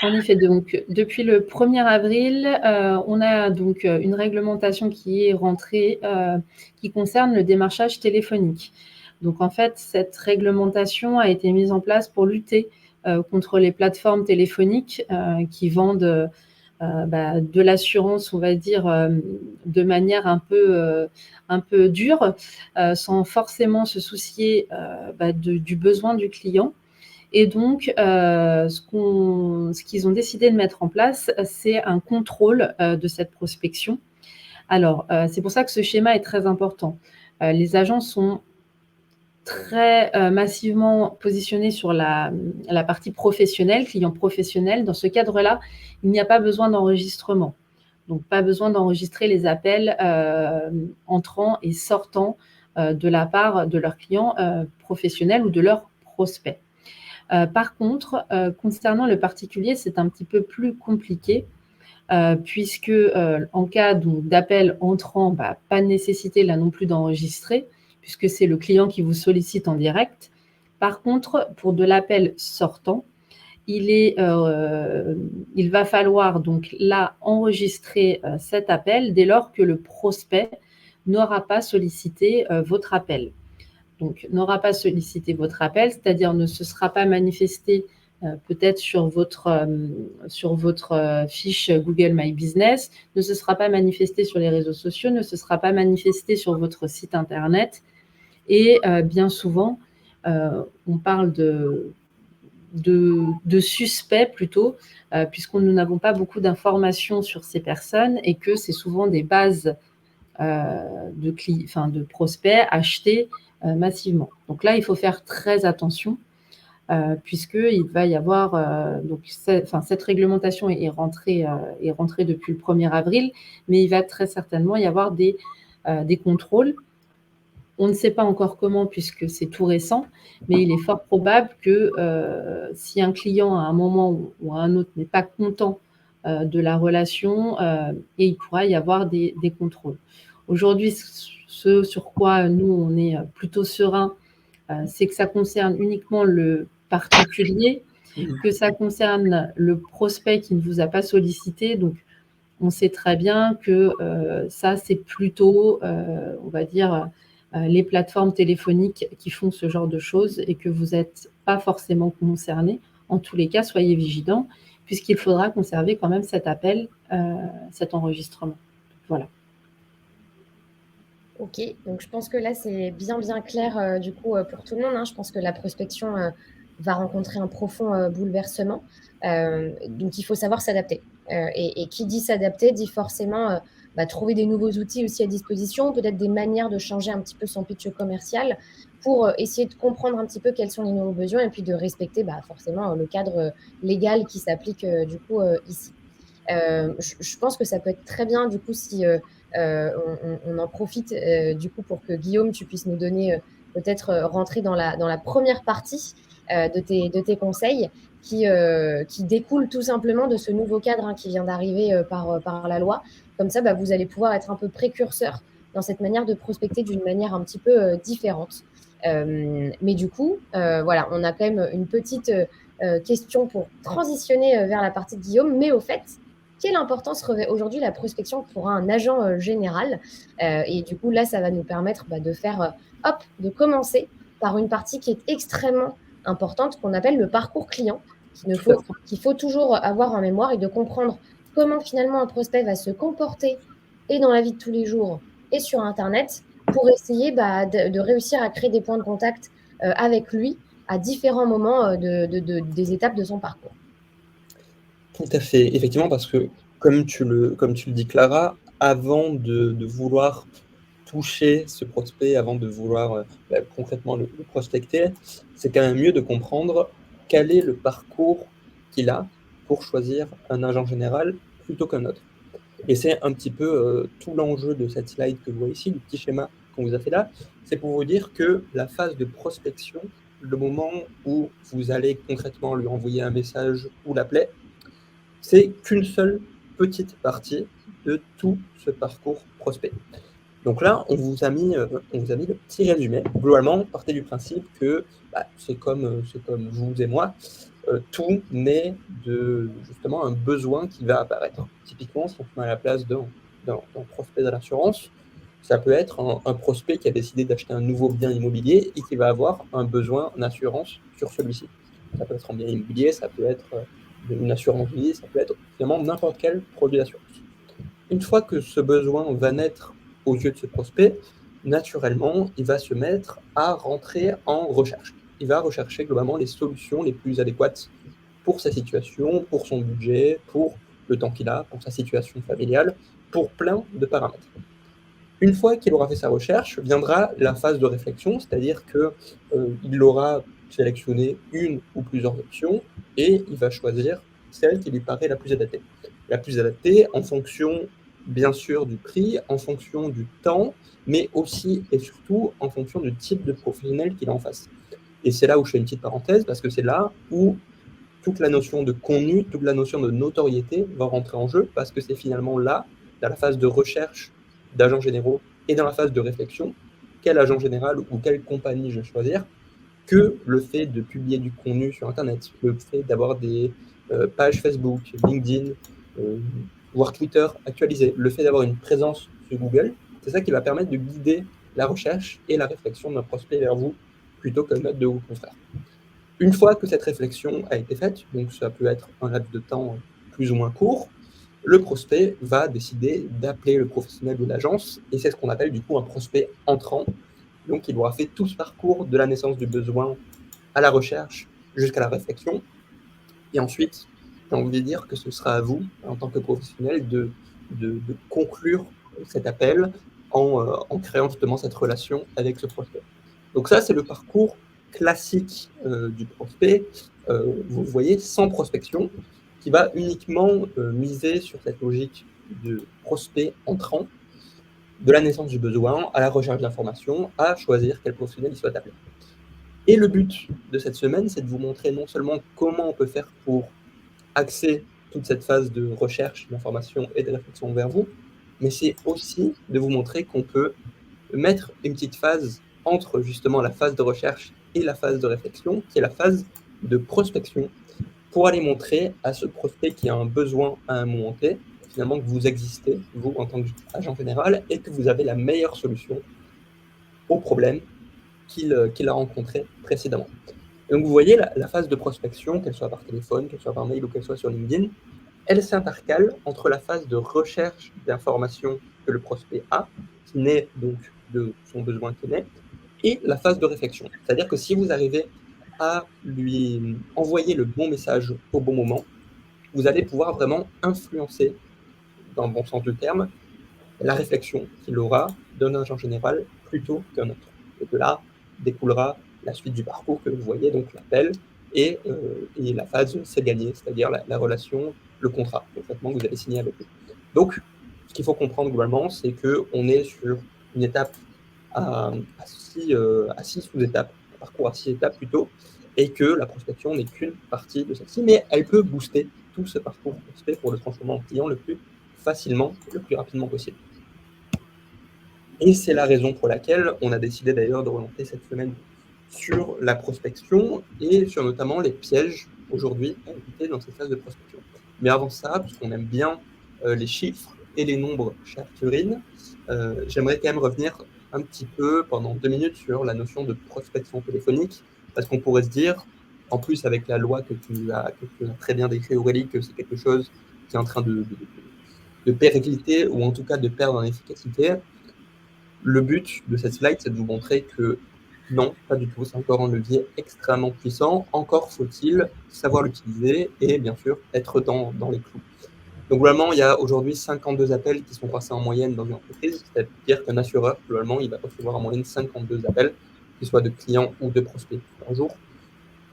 Speaker 3: En effet, donc depuis le 1er avril, on a donc une réglementation qui est rentrée, qui concerne le démarchage téléphonique. Donc en fait, cette réglementation a été mise en place pour lutter contre les plateformes téléphoniques qui vendent de l'assurance, on va dire, de manière un peu dure, sans forcément se soucier du besoin du client. Et donc, ce qu'ils ont décidé de mettre en place, c'est un contrôle de cette prospection. Alors, c'est pour ça que ce schéma est très important. Les agents sont très massivement positionnés sur la partie professionnelle, client professionnel. Dans ce cadre-là, il n'y a pas besoin d'enregistrement. Donc, pas besoin d'enregistrer les appels entrants et sortants de la part de leurs clients professionnels ou de leurs prospects. Par contre, concernant le particulier, c'est un petit peu plus compliqué puisque en cas d'appel entrant, pas de nécessité là non plus d'enregistrer puisque c'est le client qui vous sollicite en direct. Par contre, pour de l'appel sortant, il va falloir donc là enregistrer cet appel dès lors que le prospect n'aura pas sollicité votre appel. Donc, n'aura pas sollicité votre appel, c'est-à-dire ne se sera pas manifesté peut-être sur votre fiche Google My Business, ne se sera pas manifesté sur les réseaux sociaux, ne se sera pas manifesté sur votre site internet. Et bien souvent, on parle de suspects plutôt, puisque nous n'avons pas beaucoup d'informations sur ces personnes et que c'est souvent des bases de prospects achetés massivement. Donc là, il faut faire très attention puisqu'il va y avoir cette réglementation est rentrée depuis le 1er avril, mais il va très certainement y avoir des contrôles. On ne sait pas encore comment puisque c'est tout récent, mais il est fort probable que si un client à un moment ou à un autre n'est pas content de la relation, et il pourra y avoir des contrôles. Aujourd'hui, ce sur quoi nous, on est plutôt serein, c'est que ça concerne uniquement le particulier, que ça concerne le prospect qui ne vous a pas sollicité. Donc, on sait très bien que ça, c'est plutôt, on va dire, les plateformes téléphoniques qui font ce genre de choses et que vous n'êtes pas forcément concerné. En tous les cas, soyez vigilants, puisqu'il faudra conserver quand même cet appel, cet enregistrement. Voilà.
Speaker 2: Ok, donc je pense que là, c'est bien clair du coup pour tout le monde. Je pense que la prospection va rencontrer un profond bouleversement. Donc, il faut savoir s'adapter. Et qui dit s'adapter dit forcément trouver des nouveaux outils aussi à disposition, peut-être des manières de changer un petit peu son pitch commercial pour essayer de comprendre un petit peu quels sont les nouveaux besoins et puis de respecter forcément le cadre légal qui s'applique du coup ici. Je pense que ça peut être très bien du coup si on en profite du coup pour que Guillaume, tu puisses nous donner peut-être rentrer dans la première partie de tes conseils qui découlent tout simplement de ce nouveau cadre qui vient d'arriver par la loi. Comme ça, vous allez pouvoir être un peu précurseur dans cette manière de prospecter d'une manière un petit peu différente. Mais du coup, voilà, on a quand même une petite question pour transitionner vers la partie de Guillaume. Mais au fait, quelle importance revêt aujourd'hui la prospection pour un agent général? Et du coup, là, ça va nous permettre de faire, de commencer par une partie qui est extrêmement importante, qu'on appelle le parcours client, qu'il faut toujours avoir en mémoire et de comprendre comment finalement un prospect va se comporter et dans la vie de tous les jours et sur Internet pour essayer de réussir à créer des points de contact avec lui à différents moments des étapes de son parcours.
Speaker 1: Tout à fait, effectivement, parce que comme tu le dis, Clara, avant de vouloir toucher ce prospect, avant de vouloir concrètement le prospecter, c'est quand même mieux de comprendre quel est le parcours qu'il a pour choisir un agent général plutôt qu'un autre. Et c'est un petit peu tout l'enjeu de cette slide que vous voyez ici, du petit schéma qu'on vous a fait là, c'est pour vous dire que la phase de prospection, le moment où vous allez concrètement lui envoyer un message ou l'appeler, c'est qu'une seule petite partie de tout ce parcours prospect. Donc là, on vous a mis le petit résumé. Globalement, partez du principe que c'est comme vous et moi, tout naît de justement un besoin qui va apparaître. Typiquement, si on se met à la place d'un prospect de l'assurance, ça peut être un prospect qui a décidé d'acheter un nouveau bien immobilier et qui va avoir un besoin en assurance sur celui-ci. Ça peut être en bien immobilier, ça peut être une assurance vie, ça peut être finalement n'importe quel produit d'assurance. Une fois que ce besoin va naître aux yeux de ce prospect, naturellement, il va se mettre à rentrer en recherche. Il va rechercher globalement les solutions les plus adéquates pour sa situation, pour son budget, pour le temps qu'il a, pour sa situation familiale, pour plein de paramètres. Une fois qu'il aura fait sa recherche, viendra la phase de réflexion, c'est-à-dire qu'il aura sélectionné une ou plusieurs options et il va choisir celle qui lui paraît la plus adaptée. La plus adaptée en fonction, bien sûr, du prix, en fonction du temps, mais aussi et surtout en fonction du type de professionnel qu'il a en face. Et c'est là où je fais une petite parenthèse, parce que c'est là où toute la notion de contenu, toute la notion de notoriété va rentrer en jeu, parce que c'est finalement là, dans la phase de recherche d'agents généraux et dans la phase de réflexion, quel agent général ou quelle compagnie je vais choisir, que le fait de publier du contenu sur Internet, le fait d'avoir des pages Facebook, LinkedIn, voire Twitter actualisées, le fait d'avoir une présence sur Google, c'est ça qui va permettre de guider la recherche et la réflexion d'un prospect vers vous, plutôt que notre de vos confrères. Une fois que cette réflexion a été faite, donc ça peut être un laps de temps plus ou moins court, le prospect va décider d'appeler le professionnel de l'agence, et c'est ce qu'on appelle du coup un prospect entrant. Donc il aura fait tout ce parcours de la naissance du besoin à la recherche jusqu'à la réflexion. Et ensuite, j'ai envie de dire que ce sera à vous, en tant que professionnel, de conclure cet appel en créant justement cette relation avec ce prospect. Donc ça, c'est le parcours classique du prospect, vous voyez, sans prospection, qui va uniquement miser sur cette logique de prospect entrant, de la naissance du besoin, à la recherche d'informations, à choisir quel professionnel il souhaite appeler. Et le but de cette semaine, c'est de vous montrer non seulement comment on peut faire pour axer toute cette phase de recherche d'informations et de réflexion vers vous, mais c'est aussi de vous montrer qu'on peut mettre une petite phase entre justement la phase de recherche et la phase de réflexion, qui est la phase de prospection, pour aller montrer à ce prospect qui a un besoin à un moment T, finalement que vous existez, vous en tant qu'agent général, et que vous avez la meilleure solution au problème qu'il a rencontré précédemment. Et donc vous voyez, la phase de prospection, qu'elle soit par téléphone, qu'elle soit par mail ou qu'elle soit sur LinkedIn, elle s'intercale entre la phase de recherche d'informations que le prospect a, qui naît donc de son besoin qui naît, et la phase de réflexion. C'est-à-dire que si vous arrivez à lui envoyer le bon message au bon moment, vous allez pouvoir vraiment influencer, dans le bon sens du terme, la réflexion qu'il aura d'un agent général plutôt qu'un autre. Et de là découlera la suite du parcours que vous voyez, donc l'appel et la phase c'est gagné, c'est-à-dire la relation, le contrat, le traitement que vous allez signer avec eux. Donc, ce qu'il faut comprendre globalement, c'est qu'on est sur une étape à 6 sous-étapes, un parcours à 6 étapes plutôt, et que la prospection n'est qu'une partie de celle-ci, mais elle peut booster tout ce parcours prospect pour le transformer en client le plus facilement, le plus rapidement possible. Et c'est la raison pour laquelle on a décidé d'ailleurs de remonter cette semaine sur la prospection et sur notamment les pièges aujourd'hui à éviter dans cette phase de prospection. Mais avant ça, puisqu'on aime bien les chiffres et les nombres chez Arthurine, j'aimerais quand même revenir un petit peu pendant 2 minutes sur la notion de prospection téléphonique, parce qu'on pourrait se dire, en plus avec la loi que tu as très bien décrit Aurélie, que c'est quelque chose qui est en train de péricliter ou en tout cas de perdre en efficacité. Le but de cette slide, c'est de vous montrer que non, pas du tout, c'est encore un levier extrêmement puissant. Encore faut-il savoir l'utiliser et bien sûr être dans les clous. Donc globalement, il y a aujourd'hui 52 appels qui sont passés en moyenne dans une entreprise, c'est-à-dire qu'un assureur, globalement, il va recevoir en moyenne 52 appels, qu'ils soient de clients ou de prospects par jour,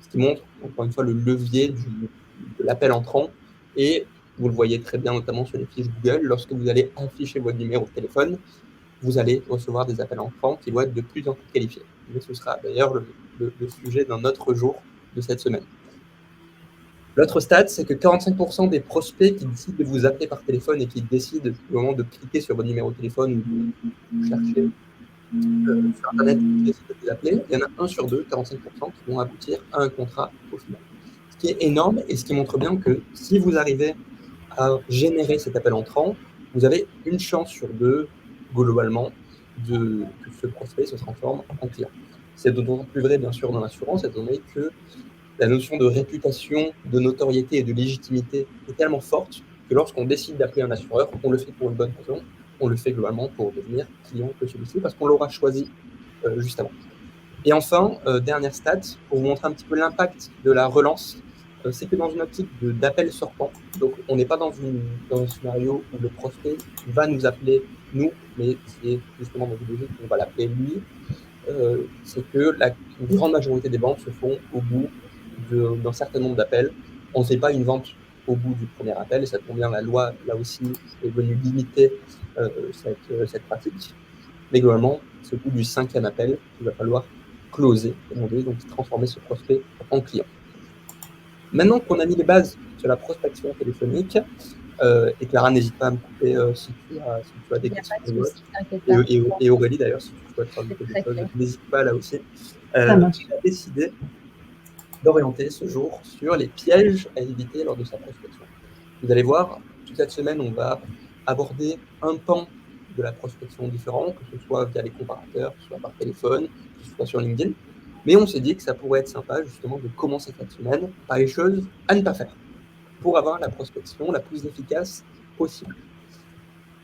Speaker 1: ce qui montre encore une fois le levier de l'appel entrant. Et vous le voyez très bien notamment sur les fiches Google, lorsque vous allez afficher votre numéro de téléphone, vous allez recevoir des appels entrants qui vont être de plus en plus qualifiés. Mais ce sera d'ailleurs le sujet d'un autre jour de cette semaine. L'autre stat, c'est que 45% des prospects qui décident de vous appeler par téléphone et qui décident au moment de cliquer sur votre numéro de téléphone ou de chercher sur Internet qui décident de vous appeler, il y en a 1 sur 2, 45%, qui vont aboutir à un contrat au final. Ce qui est énorme et ce qui montre bien que si vous arrivez à générer cet appel entrant, vous avez une chance sur 2 globalement que ce prospect se transforme en client. C'est d'autant plus vrai bien sûr dans l'assurance, étant donné que la notion de réputation, de notoriété et de légitimité est tellement forte que lorsqu'on décide d'appeler un assureur, on le fait pour une bonne raison, on le fait globalement pour devenir client de celui-ci parce qu'on l'aura choisi juste avant. Et enfin, dernière stat, pour vous montrer un petit peu l'impact de la relance, c'est que dans une optique d'appel sortant, donc on n'est pas dans un scénario où le prospect va nous appeler nous, mais c'est justement dans une logique où on va l'appeler lui, c'est que la grande majorité des ventes se font au bout d'un certain nombre d'appels. On ne fait pas une vente au bout du premier appel, et ça tombe bien, la loi, là aussi, est venue limiter cette pratique. Mais globalement, c'est au bout du 5e appel qu'il va falloir closer, comme on dit, donc transformer ce prospect en client. Maintenant qu'on a mis les bases sur la prospection téléphonique, et Clara, n'hésite pas à me couper si tu as des questions. Et Aurélie, d'ailleurs, si tu souhaites rajouter des choses, n'hésite pas là aussi. On a décidé d'orienter ce jour sur les pièges à éviter lors de sa prospection. Vous allez voir, toute cette semaine, on va aborder un pan de la prospection différent, que ce soit via les comparateurs, que ce soit par téléphone, que ce soit sur LinkedIn. Mais on s'est dit que ça pourrait être sympa justement de commencer cette semaine par les choses à ne pas faire pour avoir la prospection la plus efficace possible.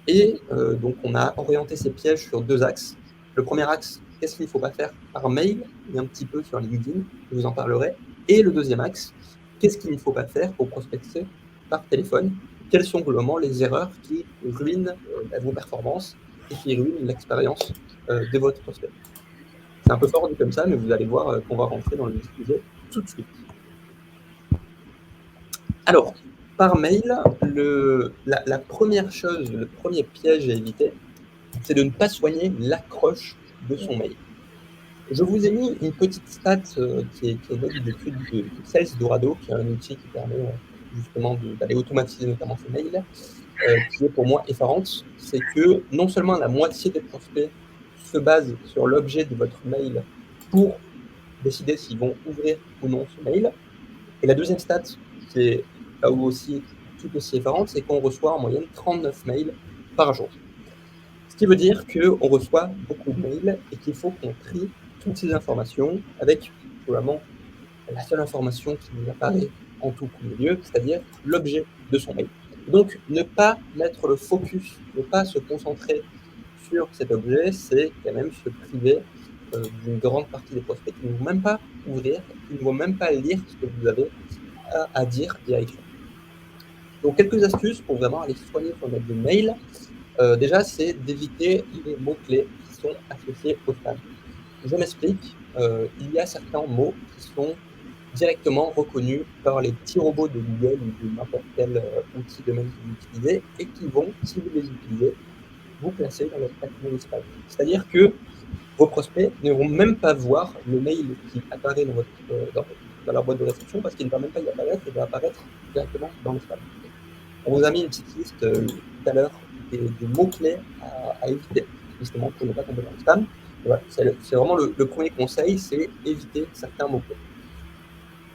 Speaker 1: Et donc on a orienté ces pièges sur 2 axes. Le premier axe, qu'est-ce qu'il ne faut pas faire par mail et un petit peu sur LinkedIn, je vous en parlerai. Et le deuxième axe, qu'est-ce qu'il ne faut pas faire pour prospecter par téléphone? Quelles sont globalement les erreurs qui ruinent vos performances et qui ruinent l'expérience de votre prospect? C'est un peu fort dit comme ça, mais vous allez voir qu'on va rentrer dans le sujet tout de suite. Alors, par mail, la première chose, le premier piège à éviter, c'est de ne pas soigner l'accroche de son mail. Je vous ai mis une petite stat qui est née d'une étude de Sales Dorado, qui est un outil qui permet justement d'aller automatiser notamment ces mails, qui est pour moi effarante. C'est que non seulement la moitié des prospects se basent sur l'objet de votre mail pour décider s'ils vont ouvrir ou non ce mail, et la deuxième stat, qui est là où aussi tout aussi effarante, c'est qu'on reçoit en moyenne 39 mails par jour. Ce qui veut dire qu'on reçoit beaucoup de mails et qu'il faut qu'on trie toutes ces informations avec vraiment la seule information qui nous apparaît en tout premier lieu, c'est-à-dire l'objet de son mail. Donc, ne pas mettre le focus, ne pas se concentrer sur cet objet, c'est quand même se priver d'une grande partie des prospects qui ne vont même pas ouvrir, qui ne vont même pas lire ce que vous avez à dire et à écrire. Donc, quelques astuces pour vraiment aller soigner son mail de mail. Déjà, c'est d'éviter les mots-clés qui sont associés au spam. Je m'explique, il y a certains mots qui sont directement reconnus par les petits robots de Google ou de n'importe quel outil de même que vous utilisez et qui vont, si vous les utilisez, vous placer dans votre catégorie spam. C'est-à-dire que vos prospects ne vont même pas voir le mail qui apparaît dans leur boîte de réception parce qu'il ne va même pas y apparaître, il va apparaître directement dans le spam. On vous a mis une petite liste tout à l'heure des mots-clés à éviter, justement, pour ne pas tomber dans le spam. Voilà, c'est vraiment le premier conseil, c'est éviter certains mots-clés.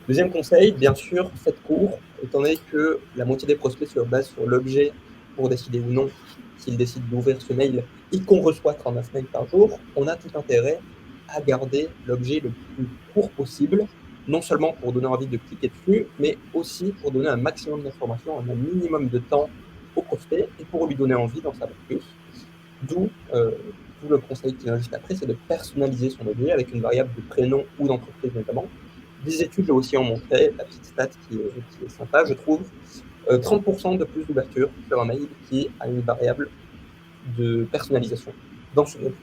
Speaker 1: Deuxième conseil, bien sûr, faites court, étant donné que la moitié des prospects se basent sur l'objet pour décider ou non s'ils décident d'ouvrir ce mail et qu'on reçoit 39 mails par jour, on a tout intérêt à garder l'objet le plus court possible, non seulement pour donner envie de cliquer dessus, mais aussi pour donner un maximum d'informations en un minimum de temps au prospect et pour lui donner envie d'en savoir plus. D'où le conseil qui vient juste après, c'est de personnaliser son objet avec une variable de prénom ou d'entreprise notamment. Des études aussi ont montré, la petite stat qui est sympa, je trouve, 30% de plus d'ouverture sur un mail qui a une variable de personnalisation dans son objet.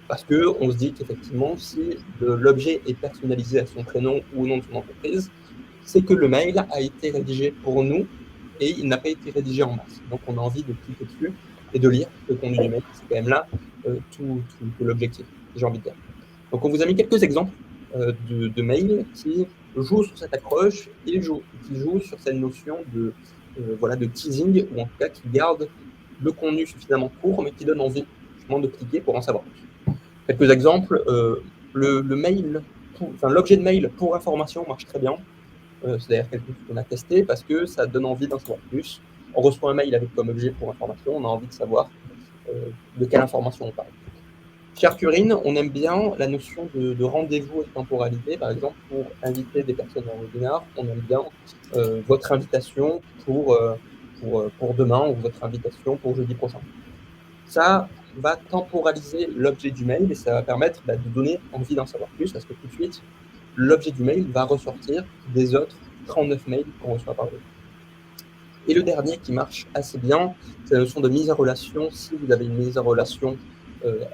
Speaker 1: Parce qu'on se dit qu'effectivement, si l'objet est personnalisé à son prénom ou au nom de son entreprise, c'est que le mail a été rédigé pour nous et il n'a pas été rédigé en masse. Donc on a envie de cliquer dessus et de lire le contenu du mail. C'est quand même là tout l'objectif, j'ai envie de dire. Donc on vous a mis quelques exemples de mails qui jouent sur cette accroche et qui jouent sur cette notion de teasing, ou en tout cas qui gardent le contenu suffisamment court, mais qui donne envie justement de cliquer pour en savoir plus. Quelques exemples, l'objet de mail pour information marche très bien. C'est d'ailleurs quelque chose qu'on a testé parce que ça donne envie d'en savoir plus. On reçoit un mail avec comme objet pour information, on a envie de savoir de quelle information on parle. Chez Arthurine, on aime bien la notion de rendez-vous et temporalité. Par exemple, pour inviter des personnes en webinar, on aime bien votre invitation pour demain ou votre invitation pour jeudi prochain. Ça va temporaliser l'objet du mail et ça va permettre de donner envie d'en savoir plus parce que tout de suite, l'objet du mail va ressortir des autres 39 mails qu'on reçoit par jour. Et le dernier qui marche assez bien, c'est la notion de mise en relation. Si vous avez une mise en relation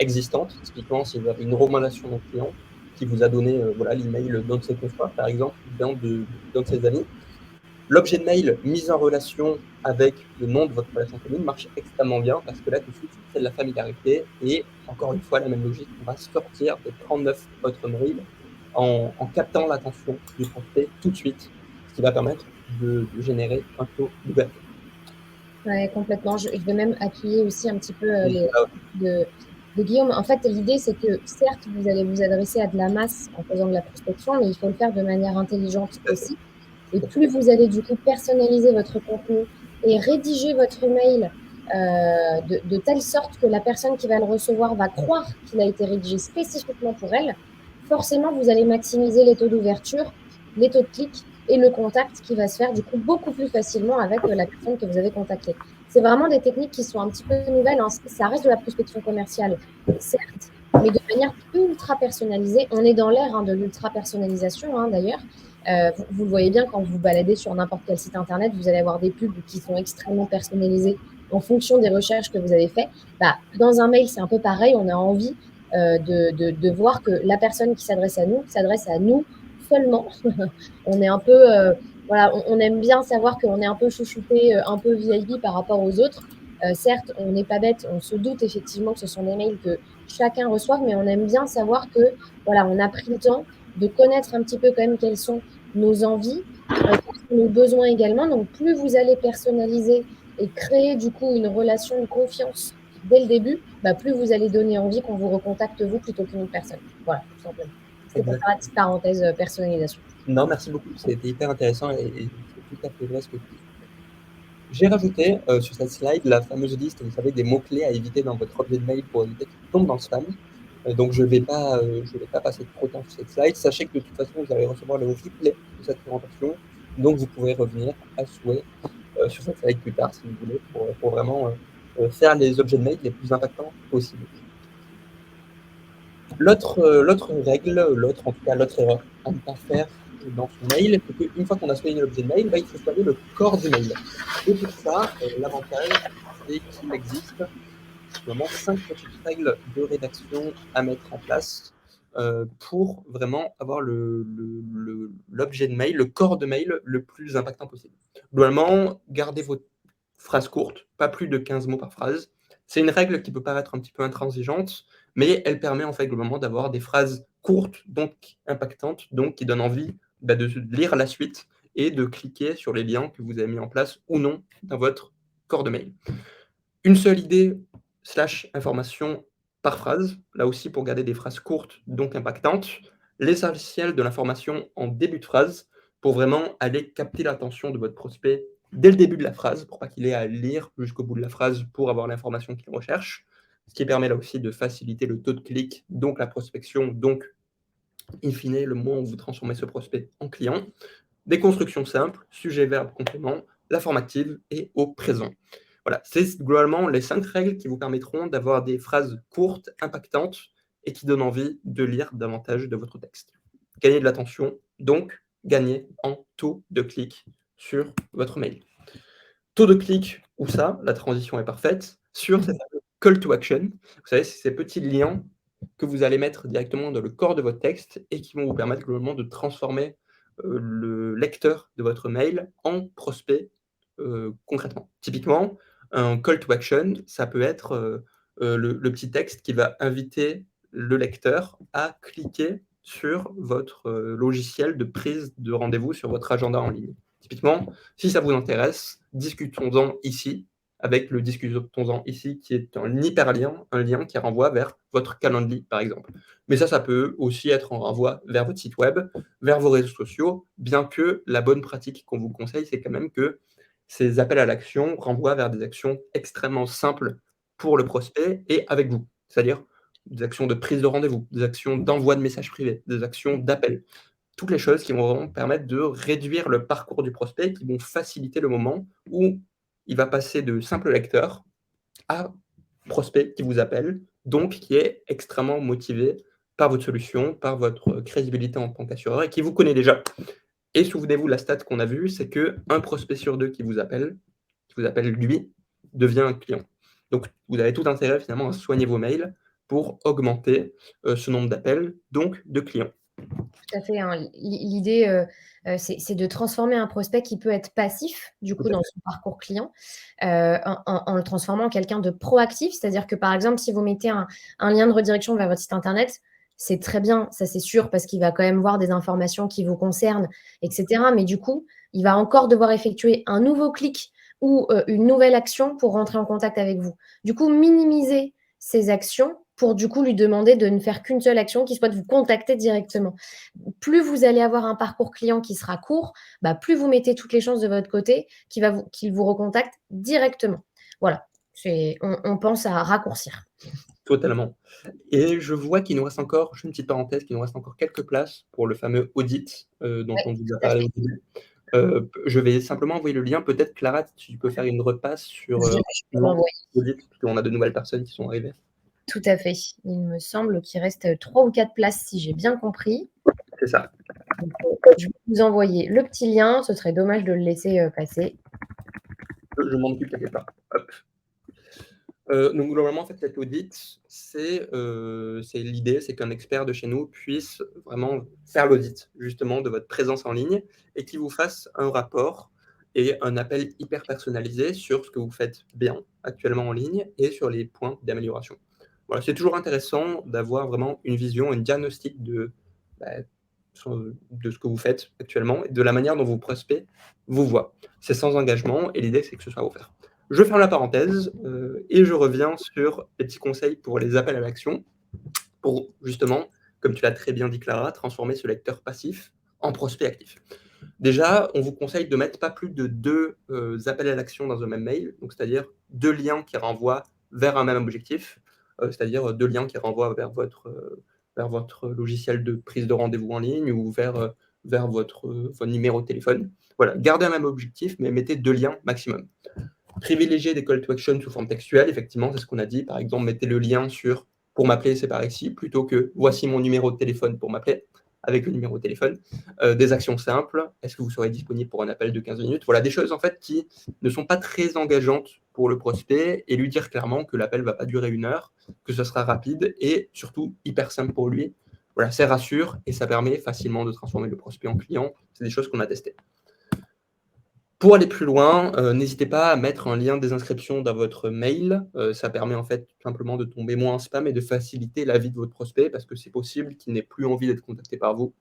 Speaker 1: existante, typiquement si vous avez une recommandation d'un client qui vous a donné l'email d'un de ses confrères, par exemple, d'un de ses amis, l'objet de mail mis en relation avec le nom de votre relation commune marche extrêmement bien parce que là, tout de suite, c'est de la familiarité et encore une fois, la même logique, on va sortir des 39 autres mails en captant l'attention du prospect tout de suite, ce qui va permettre de générer un taux d'ouverture.
Speaker 2: Ouais, complètement. Je vais même appuyer aussi un petit peu
Speaker 1: Oui,
Speaker 2: de Guillaume. En fait, l'idée, c'est que certes, vous allez vous adresser à de la masse en faisant de la prospection, mais il faut le faire de manière intelligente aussi. Et plus vous allez du coup personnaliser votre contenu et rédiger votre mail de telle sorte que la personne qui va le recevoir va croire qu'il a été rédigé spécifiquement pour elle, forcément, vous allez maximiser les taux d'ouverture, les taux de clic et le contact qui va se faire du coup beaucoup plus facilement avec la personne que vous avez contactée. C'est vraiment des techniques qui sont un petit peu nouvelles, hein. Ça reste de la prospection commerciale, certes, mais de manière ultra personnalisée. On est dans l'ère de l'ultra personnalisation d'ailleurs. Vous le voyez bien quand vous vous baladez sur n'importe quel site internet, vous allez avoir des pubs qui sont extrêmement personnalisées en fonction des recherches que vous avez faites. Dans un mail, c'est un peu pareil. On a envie de voir que la personne qui s'adresse à nous seulement. On est un peu, on aime bien savoir qu'on est un peu chouchouté, un peu VIP par rapport aux autres. Certes, on n'est pas bête, on se doute effectivement que ce sont des mails que chacun reçoit, mais on aime bien savoir que, voilà, on a pris le temps de connaître un petit peu quand même quelles sont nos envies, nos besoins également. Donc, plus vous allez personnaliser et créer du coup une relation de confiance dès le début, plus vous allez donner envie qu'on vous recontacte vous plutôt qu'une autre personne. Voilà, tout simplement. C'était pour faire la petite parenthèse personnalisation.
Speaker 1: Non, merci beaucoup. C'était hyper intéressant et c'est tout à fait vrai ce que tu dis. J'ai rajouté sur cette slide la fameuse liste, vous savez, des mots-clés à éviter dans votre objet de mail pour éviter qu'ils tombent dans le spam. Donc, je vais pas passer trop de temps sur cette slide. Sachez que de toute façon, vous allez recevoir le replay de cette présentation. Donc, vous pourrez revenir à souhait sur cette slide plus tard, si vous voulez, pour vraiment faire les objets de mail les plus impactants possibles. L'autre règle, en tout cas l'autre erreur à ne pas faire dans son mail, c'est qu'une fois qu'on a soigné l'objet de mail, il faut soigner le corps du mail. Et pour ça, l'avantage, c'est qu'il existe vraiment 5 petites règles de rédaction à mettre en place pour vraiment avoir l'objet de mail, le corps de mail le plus impactant possible. Globalement, gardez vos phrases courtes, pas plus de 15 mots par phrase. C'est une règle qui peut paraître un petit peu intransigeante, mais elle permet en fait globalement d'avoir des phrases courtes, donc impactantes, donc qui donnent envie de lire la suite et de cliquer sur les liens que vous avez mis en place ou non dans votre corps de mail. Une seule idée / information par phrase, là aussi pour garder des phrases courtes, donc impactantes. L'essentiel de l'information en début de phrase pour vraiment aller capter l'attention de votre prospect dès le début de la phrase, pour pas qu'il ait à lire jusqu'au bout de la phrase pour avoir l'information qu'il recherche, ce qui permet là aussi de faciliter le taux de clic, donc la prospection, donc in fine le moment où vous transformez ce prospect en client. Des constructions simples, sujet, verbe, complément, la formative et au présent. Voilà, c'est globalement les 5 règles qui vous permettront d'avoir des phrases courtes, impactantes et qui donnent envie de lire davantage de votre texte. Gagner de l'attention, donc gagner en taux de clic sur votre mail. Taux de clic, où ça, la transition est parfaite, sur ces fameux call to action. Vous savez, c'est ces petits liens que vous allez mettre directement dans le corps de votre texte et qui vont vous permettre globalement de transformer le lecteur de votre mail en prospect concrètement. Typiquement, un call to action, ça peut être le petit texte qui va inviter le lecteur à cliquer sur votre logiciel de prise de rendez-vous sur votre agenda en ligne. Typiquement, si ça vous intéresse, discutons-en ici, avec le discutons-en ici qui est un hyperlien, un lien qui renvoie vers votre calendrier, par exemple. Mais ça peut aussi être un renvoi vers votre site web, vers vos réseaux sociaux, bien que la bonne pratique qu'on vous conseille, c'est quand même que ces appels à l'action renvoient vers des actions extrêmement simples pour le prospect et avec vous. C'est-à-dire des actions de prise de rendez-vous, des actions d'envoi de messages privés, des actions d'appel. Toutes les choses qui vont vraiment permettre de réduire le parcours du prospect, qui vont faciliter le moment où il va passer de simple lecteur à prospect qui vous appelle, donc qui est extrêmement motivé par votre solution, par votre crédibilité en tant qu'assureur et qui vous connaît déjà. Et souvenez-vous, la stat qu'on a vue, c'est qu'un prospect sur deux qui vous appelle lui, devient un client. Donc, vous avez tout intérêt finalement à soigner vos mails pour augmenter ce nombre d'appels, donc de clients.
Speaker 2: Tout à fait, hein. L'idée, c'est de transformer un prospect qui peut être passif, du coup, dans son parcours client, en le transformant en quelqu'un de proactif. C'est-à-dire que, par exemple, si vous mettez un lien de redirection vers votre site internet, c'est très bien, ça c'est sûr, parce qu'il va quand même voir des informations qui vous concernent, etc. Mais du coup, il va encore devoir effectuer un nouveau clic ou une nouvelle action pour rentrer en contact avec vous. Du coup, minimiser ces actions pour du coup lui demander de ne faire qu'une seule action qui soit de vous contacter directement. Plus vous allez avoir un parcours client qui sera court, plus vous mettez toutes les chances de votre côté qu'il vous recontacte directement. Voilà, on pense à raccourcir.
Speaker 1: Totalement. Et je vois qu'il nous reste encore, je fais une petite parenthèse, qu'il nous reste encore quelques places pour le fameux audit dont
Speaker 2: Ouais,
Speaker 1: on vous a
Speaker 2: tout à
Speaker 1: parlé
Speaker 2: fait.
Speaker 1: au début. Je vais simplement envoyer le lien. Peut-être, Clara, tu peux faire une repasse sur
Speaker 2: Je peux l'envoyer.
Speaker 1: l'audit, parce qu'on a de nouvelles personnes qui sont arrivées.
Speaker 2: Tout à fait. Il me semble qu'il reste 3 ou 4 places, si j'ai bien compris.
Speaker 1: C'est ça.
Speaker 2: Donc, je vais vous envoyer le petit lien. Ce serait dommage de le laisser passer.
Speaker 1: Je m'en occupe, t'inquiète pas. Hop. Donc globalement, en fait, cet audit, c'est l'idée, c'est qu'un expert de chez nous puisse vraiment faire l'audit, justement, de votre présence en ligne et qu'il vous fasse un rapport et un appel hyper personnalisé sur ce que vous faites bien actuellement en ligne et sur les points d'amélioration. Voilà, c'est toujours intéressant d'avoir vraiment une vision, un diagnostic bah, de ce que vous faites actuellement et de la manière dont vos prospects vous voient. C'est sans engagement et l'idée, c'est que ce soit offert. Je ferme la parenthèse et je reviens sur les petits conseils pour les appels à l'action, pour justement, comme tu l'as très bien dit Clara, transformer ce lecteur passif en prospect actif. Déjà, on vous conseille de mettre pas plus de 2 appels à l'action dans un même mail, donc c'est-à-dire 2 liens qui renvoient vers un même objectif, c'est-à-dire 2 liens qui renvoient vers votre logiciel de prise de rendez-vous en ligne ou vers votre numéro de téléphone. Voilà, gardez un même objectif, mais mettez 2 liens maximum. Privilégier des call to action sous forme textuelle, effectivement, c'est ce qu'on a dit. Par exemple, mettez le lien sur pour m'appeler, c'est par ici, plutôt que voici mon numéro de téléphone pour m'appeler, avec le numéro de téléphone. Des actions simples, est-ce que vous serez disponible pour un appel de 15 minutes? Voilà, des choses en fait qui ne sont pas très engageantes pour le prospect et lui dire clairement que l'appel ne va pas durer 1 heure, que ce sera rapide et surtout hyper simple pour lui. Voilà, ça rassure et ça permet facilement de transformer le prospect en client. C'est des choses qu'on a testées. Pour aller plus loin, n'hésitez pas à mettre un lien de désinscription dans votre mail. Ça permet en fait tout simplement de tomber moins en spam et de faciliter la vie de votre prospect parce que c'est possible qu'il n'ait plus envie d'être contacté par vous.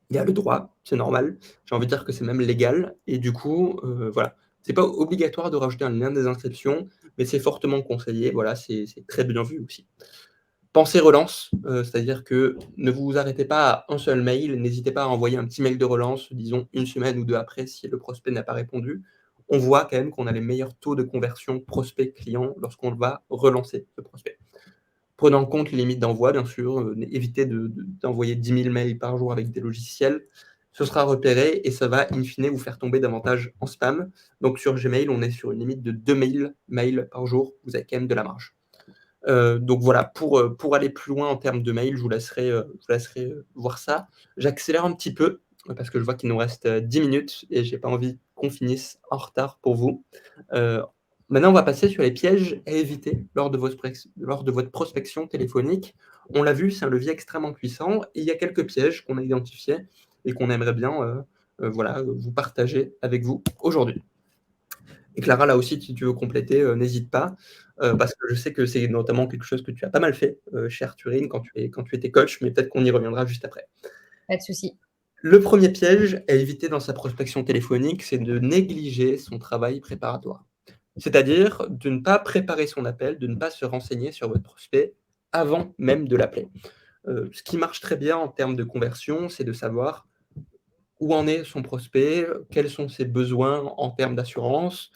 Speaker 1: Il a le droit, c'est normal. J'ai envie de dire que c'est même légal. Et du coup, voilà. C'est pas obligatoire de rajouter un lien de désinscription, mais c'est fortement conseillé. Voilà, c'est très bien vu aussi. Pensez relance, c'est-à-dire que ne vous arrêtez pas à un seul mail, n'hésitez pas à envoyer un petit mail de relance, disons 1 semaine ou 2 après si le prospect n'a pas répondu. On voit quand même qu'on a les meilleurs taux de conversion prospect-client lorsqu'on va relancer ce prospect. Prenant en compte les limites d'envoi, bien sûr, évitez d'envoyer 10 000 mails par jour avec des logiciels. Ce sera repéré et ça va, in fine, vous faire tomber davantage en spam. Donc sur Gmail, on est sur une limite de 2 mails par jour. Vous avez quand même de la marge. Donc voilà, pour aller plus loin en termes de mail, je vous laisserai voir ça. J'accélère un petit peu parce que je vois qu'il nous reste 10 minutes et j'ai pas envie qu'on finisse en retard pour vous. Maintenant, on va passer sur les pièges à éviter lors de votre prospection téléphonique. On l'a vu, c'est un levier extrêmement puissant et il y a quelques pièges qu'on a identifiés et qu'on aimerait bien vous partager avec vous aujourd'hui. Et Clara, là aussi, si tu veux compléter, n'hésite pas, parce que je sais que c'est notamment quelque chose que tu as pas mal fait, chez Arthurine quand tu étais coach, mais peut-être qu'on y reviendra juste après.
Speaker 2: Pas de souci.
Speaker 1: Le premier piège à éviter dans sa prospection téléphonique, c'est de négliger son travail préparatoire. C'est-à-dire de ne pas préparer son appel, de ne pas se renseigner sur votre prospect avant même de l'appeler. Ce qui marche très bien en termes de conversion, c'est de savoir où en est son prospect, quels sont ses besoins en termes d'assurance,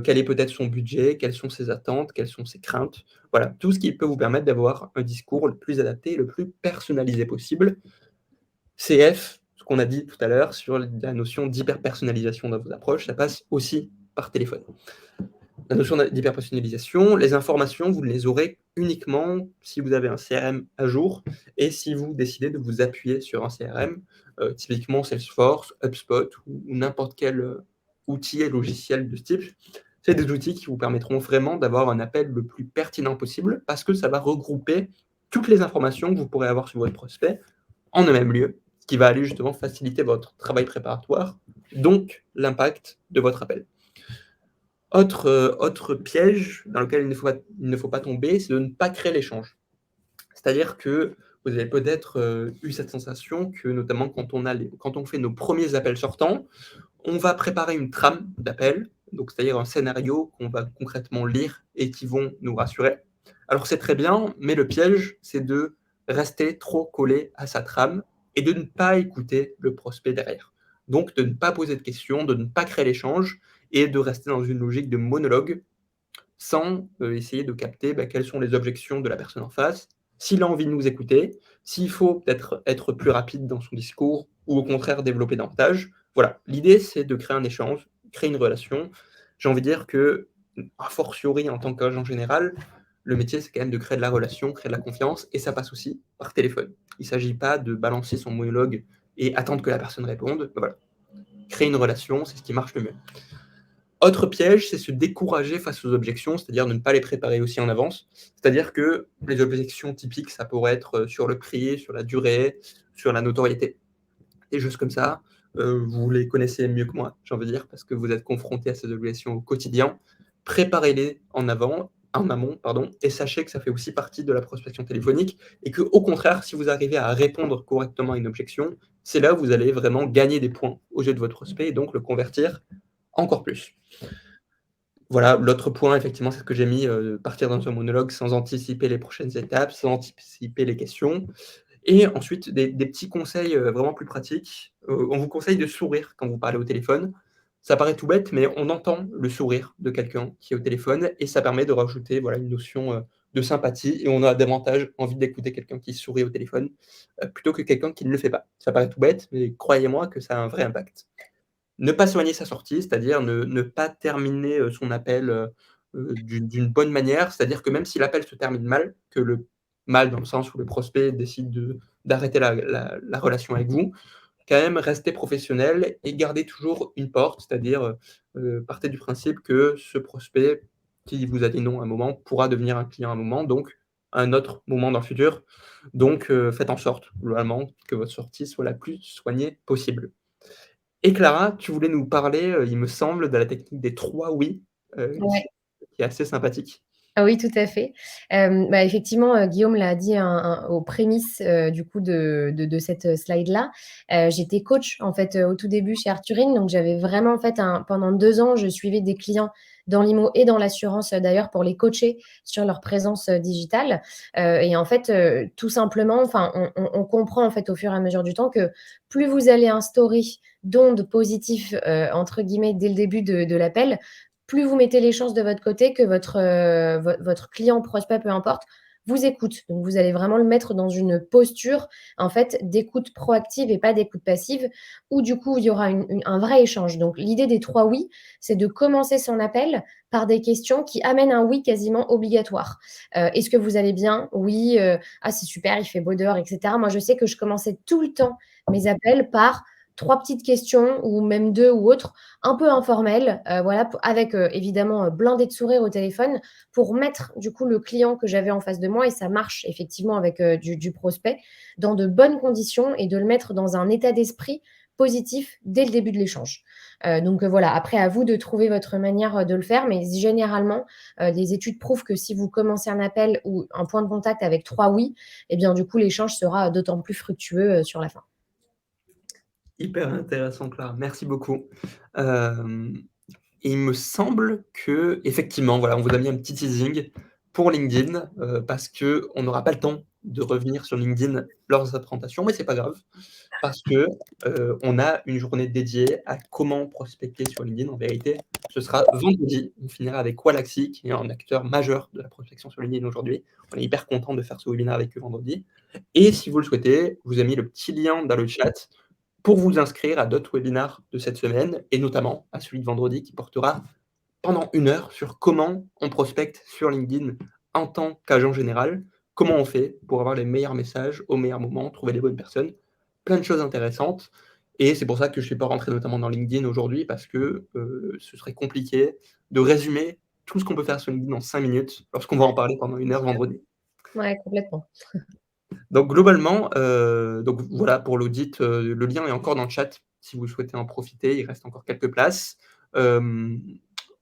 Speaker 1: quel est peut-être son budget, quelles sont ses attentes, quelles sont ses craintes. Voilà, tout ce qui peut vous permettre d'avoir un discours le plus adapté et le plus personnalisé possible. CF, ce qu'on a dit tout à l'heure sur la notion d'hyper-personnalisation dans vos approches, ça passe aussi par téléphone. La notion d'hyper-personnalisation, les informations, vous les aurez uniquement si vous avez un CRM à jour et si vous décidez de vous appuyer sur un CRM, typiquement Salesforce, HubSpot ou n'importe quel outil et logiciel de ce type. C'est des outils qui vous permettront vraiment d'avoir un appel le plus pertinent possible parce que ça va regrouper toutes les informations que vous pourrez avoir sur votre prospect en un même lieu, ce qui va aller justement faciliter votre travail préparatoire, donc l'impact de votre appel. Autre piège dans lequel il ne faut pas tomber, c'est de ne pas créer l'échange. C'est-à-dire que vous avez peut-être eu cette sensation que, notamment quand on fait nos premiers appels sortants, on va préparer une trame d'appel, donc c'est-à-dire un scénario qu'on va concrètement lire et qui vont nous rassurer. Alors c'est très bien, mais le piège, c'est de rester trop collé à sa trame et de ne pas écouter le prospect derrière. Donc de ne pas poser de questions, de ne pas créer l'échange et de rester dans une logique de monologue sans essayer de capter quelles sont les objections de la personne en face, s'il a envie de nous écouter, s'il faut peut-être être plus rapide dans son discours ou au contraire développer davantage. Voilà, l'idée c'est de créer un échange, créer une relation. J'ai envie de dire que, a fortiori en tant qu'agent général, le métier c'est quand même de créer de la relation, créer de la confiance, et ça passe aussi par téléphone. Il ne s'agit pas de balancer son monologue et attendre que la personne réponde. Voilà. Créer une relation, c'est ce qui marche le mieux. Autre piège, c'est se décourager face aux objections, c'est-à-dire ne pas les préparer aussi en avance. C'est-à-dire que les objections typiques, ça pourrait être sur le prix, sur la durée, sur la notoriété. Des choses comme ça, vous les connaissez mieux que moi, j'ai envie de dire, parce que vous êtes confronté à ces objections au quotidien. Préparez-les en amont, et sachez que ça fait aussi partie de la prospection téléphonique, et que au contraire, si vous arrivez à répondre correctement à une objection, c'est là où vous allez vraiment gagner des points au jeu de votre prospect, et donc le convertir encore plus. Voilà, l'autre point, effectivement, c'est ce que j'ai mis, partir dans un monologue sans anticiper les prochaines étapes, sans anticiper les questions. Et ensuite, des petits conseils vraiment plus pratiques. On vous conseille de sourire quand vous parlez au téléphone. Ça paraît tout bête, mais on entend le sourire de quelqu'un qui est au téléphone et ça permet de rajouter voilà, une notion de sympathie et on a davantage envie d'écouter quelqu'un qui sourit au téléphone plutôt que quelqu'un qui ne le fait pas. Ça paraît tout bête, mais croyez-moi que ça a un vrai impact. Ne pas soigner sa sortie, c'est-à-dire ne pas terminer son appel d'une bonne manière, c'est-à-dire que même si l'appel se termine mal, mal dans le sens où le prospect décide d'arrêter la relation avec vous, quand même rester professionnel et garder toujours une porte, c'est-à-dire partez du principe que ce prospect qui vous a dit non à un moment pourra devenir un client à un moment, donc à un autre moment dans le futur. Donc faites en sorte, globalement, que votre sortie soit la plus soignée possible. Et Clara, tu voulais nous parler, il me semble, de la technique des 3 oui,
Speaker 2: Ouais.
Speaker 1: qui est assez sympathique.
Speaker 2: Ah oui, tout à fait. Effectivement, Guillaume l'a dit aux prémices, du coup de cette slide-là. J'étais coach, en fait, au tout début chez Arthurine, donc j'avais vraiment en fait pendant 2 ans, je suivais des clients dans l'IMO et dans l'assurance, d'ailleurs pour les coacher sur leur présence, digitale. Et en fait, tout simplement, enfin, on comprend en fait au fur et à mesure du temps que plus vous allez instaurer d'ondes positives, entre guillemets, dès le début de l'appel, plus vous mettez les chances de votre côté que votre client, prospect, peu importe, vous écoute. Donc, vous allez vraiment le mettre dans une posture, en fait, d'écoute proactive et pas d'écoute passive, où du coup, il y aura un vrai échange. Donc, l'idée des 3 oui, c'est de commencer son appel par des questions qui amènent un oui quasiment obligatoire. Est-ce que vous allez bien? Oui. Ah, c'est super, il fait beau dehors, etc. Moi, je sais que je commençais tout le temps mes appels par 3 petites questions ou même 2 ou autres, un peu informel, voilà, avec évidemment blindé de sourire au téléphone pour mettre du coup le client que j'avais en face de moi, et ça marche effectivement avec du prospect, dans de bonnes conditions et de le mettre dans un état d'esprit positif dès le début de l'échange. Donc voilà, après à vous de trouver votre manière de le faire, mais généralement, les études prouvent que si vous commencez un appel ou un point de contact avec 3 oui, et bien du coup l'échange sera d'autant plus fructueux sur la fin.
Speaker 1: Hyper intéressant, Clara, merci beaucoup. Hem, il me semble qu'effectivement, voilà, on vous a mis un petit teasing pour LinkedIn, parce qu'on n'aura pas le temps de revenir sur LinkedIn lors de sa présentation, mais c'est pas grave parce que, on a une journée dédiée à comment prospecter sur LinkedIn. En vérité, ce sera vendredi. On finira avec Wallaxy, qui est un acteur majeur de la prospection sur LinkedIn aujourd'hui. On est hyper content de faire ce webinaire avec eux vendredi et si vous le souhaitez, je vous ai mis le petit lien dans le chat pour vous inscrire à d'autres webinaires de cette semaine et notamment à celui de vendredi qui portera pendant 1 heure sur comment on prospecte sur LinkedIn en tant qu'agent général, comment on fait pour avoir les meilleurs messages au meilleur moment, trouver les bonnes personnes, plein de choses intéressantes. Et c'est pour ça que je ne suis pas rentré notamment dans LinkedIn aujourd'hui parce que ce serait compliqué de résumer tout ce qu'on peut faire sur LinkedIn en 5 minutes lorsqu'on va en parler pendant 1 heure vendredi.
Speaker 2: Ouais, complètement.
Speaker 1: Donc globalement, donc voilà pour l'audit, le lien est encore dans le chat si vous souhaitez en profiter, il reste encore quelques places.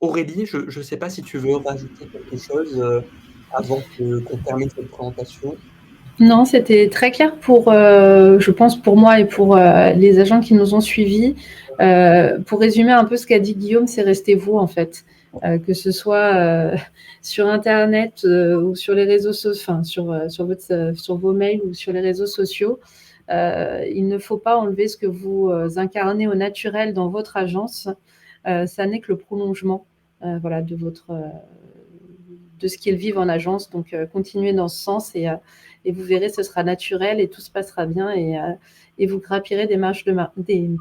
Speaker 1: Aurélie, je ne sais pas si tu veux rajouter quelque chose, avant qu'on termine cette présentation?
Speaker 3: Non, c'était très clair pour, je pense pour moi et pour les agents qui nous ont suivis. Pour résumer un peu ce qu'a dit Guillaume, c'est restez vous en fait. Que ce soit sur Internet ou sur les réseaux sociaux, enfin sur vos mails ou sur les réseaux sociaux. Il ne faut pas enlever ce que vous incarnez au naturel dans votre agence. Ça n'est que le prolongement voilà, de ce qu'ils vivent en agence. Donc, continuez dans ce sens et vous verrez, ce sera naturel et tout se passera bien et vous grappillerez des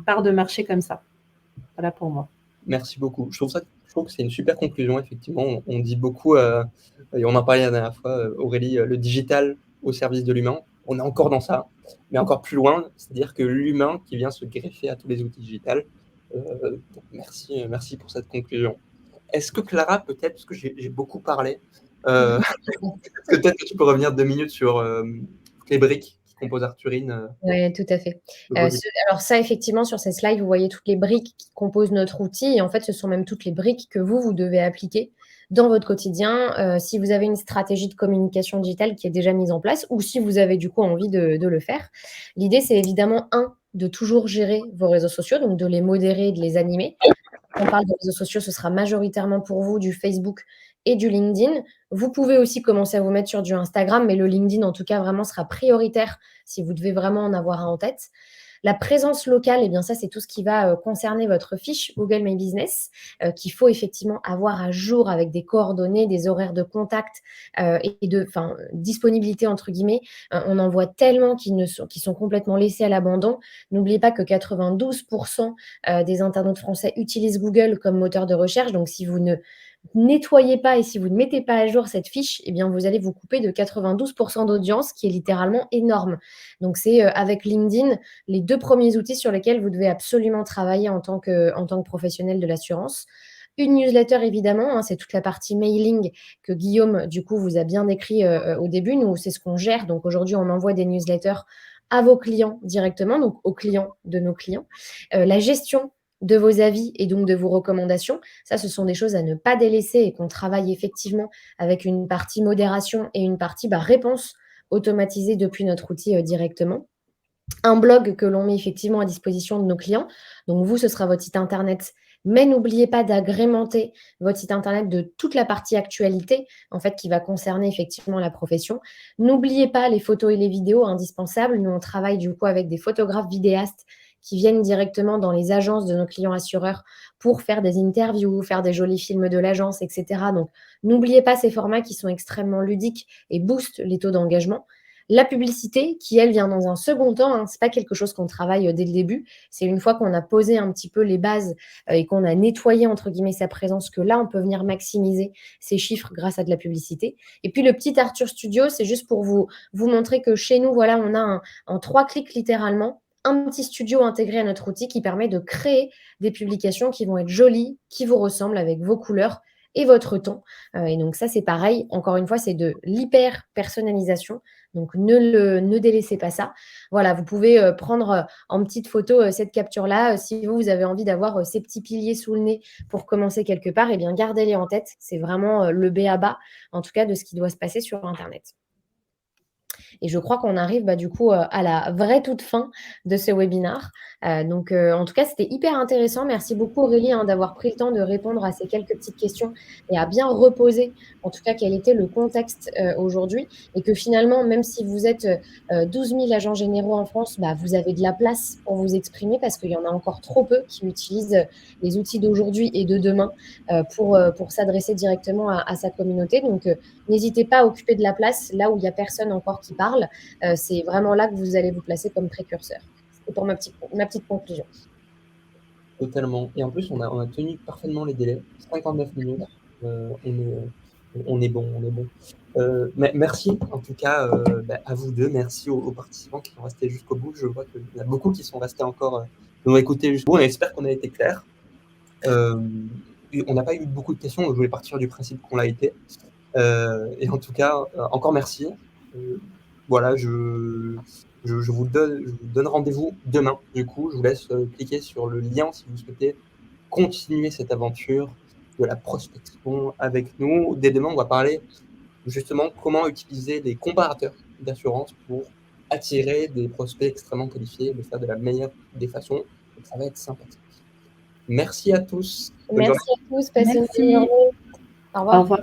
Speaker 3: parts de marché comme ça. Voilà pour moi.
Speaker 1: Merci beaucoup. Je trouve que c'est une super conclusion, effectivement. On dit beaucoup, et on en parlait la dernière fois, Aurélie, le digital au service de l'humain. On est encore dans ça, mais encore plus loin, c'est-à-dire que l'humain qui vient se greffer à tous les outils digitales. Donc merci pour cette conclusion. Est-ce que Clara, peut-être, parce que j'ai beaucoup parlé, est-ce que peut-être que tu peux revenir 2 minutes sur les briques qui composent Arthurine?
Speaker 2: Oui, tout à fait. Alors ça, effectivement, sur ces slides, vous voyez toutes les briques qui composent notre outil et en fait, ce sont même toutes les briques que vous devez appliquer dans votre quotidien, si vous avez une stratégie de communication digitale qui est déjà mise en place ou si vous avez du coup envie de le faire. L'idée, c'est évidemment, de toujours gérer vos réseaux sociaux, donc de les modérer, de les animer. Quand on parle de réseaux sociaux, ce sera majoritairement pour vous du Facebook et du LinkedIn. Vous pouvez aussi commencer à vous mettre sur du Instagram, mais le LinkedIn, en tout cas, vraiment sera prioritaire si vous devez vraiment en avoir un en tête. La présence locale, eh bien ça, c'est tout ce qui va concerner votre fiche Google My Business, qu'il faut effectivement avoir à jour avec des coordonnées, des horaires de contact et de disponibilité, entre guillemets. On en voit tellement qui sont complètement laissés à l'abandon. N'oubliez pas que 92% des internautes français utilisent Google comme moteur de recherche. Donc, si vous ne nettoyez pas et si vous ne mettez pas à jour cette fiche, eh bien, vous allez vous couper de 92% d'audience, qui est littéralement énorme. Donc, c'est avec LinkedIn les 2 premiers outils sur lesquels vous devez absolument travailler en tant que professionnel de l'assurance. Une newsletter, évidemment, c'est toute la partie mailing que Guillaume, du coup, vous a bien décrit au début. Nous, c'est ce qu'on gère. Donc, aujourd'hui, on envoie des newsletters à vos clients directement, donc aux clients de nos clients. La gestion de vos avis et donc de vos recommandations, ça, ce sont des choses à ne pas délaisser et qu'on travaille effectivement avec une partie modération et une partie réponse automatisée depuis notre outil directement. Un blog que l'on met effectivement à disposition de nos clients. Donc vous, ce sera votre site internet, mais n'oubliez pas d'agrémenter votre site internet de toute la partie actualité, en fait, qui va concerner effectivement la profession. N'oubliez pas les photos et les vidéos indispensables. Nous, on travaille du coup avec des photographes vidéastes qui viennent directement dans les agences de nos clients assureurs pour faire des interviews, faire des jolis films de l'agence, etc. Donc, n'oubliez pas ces formats qui sont extrêmement ludiques et boostent les taux d'engagement. La publicité, qui elle vient dans un second temps, c'est pas quelque chose qu'on travaille dès le début. C'est une fois qu'on a posé un petit peu les bases et qu'on a nettoyé entre guillemets sa présence que là on peut venir maximiser ses chiffres grâce à de la publicité. Et puis le petit Arthur Studio, c'est juste pour vous montrer que chez nous, voilà, on a en 3 clics littéralement un petit studio intégré à notre outil qui permet de créer des publications qui vont être jolies, qui vous ressemblent avec vos couleurs et votre ton. Et donc ça, c'est pareil. Encore une fois, c'est de l'hyper-personnalisation. Donc, ne délaissez pas ça. Voilà, vous pouvez prendre en petite photo cette capture-là. Si vous avez envie d'avoir ces petits piliers sous le nez pour commencer quelque part, eh bien, gardez-les en tête. C'est vraiment le b.a.-ba, en tout cas, de ce qui doit se passer sur Internet. Et je crois qu'on arrive du coup à la vraie toute fin de ce webinaire. Donc, en tout cas, c'était hyper intéressant. Merci beaucoup Aurélie d'avoir pris le temps de répondre à ces quelques petites questions et à bien reposer, en tout cas, quel était le contexte aujourd'hui. Et que finalement, même si vous êtes 12 000 agents généraux en France, vous avez de la place pour vous exprimer parce qu'il y en a encore trop peu qui utilisent les outils d'aujourd'hui et de demain pour s'adresser directement à sa communauté. Donc, n'hésitez pas à occuper de la place là où il n'y a personne encore qui parle. C'est vraiment là que vous allez vous placer comme précurseur. C'est pour ma petite conclusion.
Speaker 1: Totalement. Et en plus, on a tenu parfaitement les délais. 59 minutes. On est bon. Merci en tout cas à vous deux. Merci aux participants qui sont restés jusqu'au bout. Je vois qu'il y en a beaucoup qui sont restés encore, qui ont écouté jusqu'au bout. On espère qu'on a été clair. On n'a pas eu beaucoup de questions, donc je voulais partir du principe qu'on l'a été. Et en tout cas, encore merci. Voilà, je vous donne rendez-vous demain. Du coup, je vous laisse cliquer sur le lien si vous souhaitez continuer cette aventure de la prospection avec nous. Dès demain, on va parler justement comment utiliser les comparateurs d'assurance pour attirer des prospects extrêmement qualifiés, le faire de la meilleure des façons. Donc, ça va être sympathique. Merci à tous.
Speaker 2: Merci à tous. Passez une bonne journée. Au revoir.
Speaker 3: Au revoir.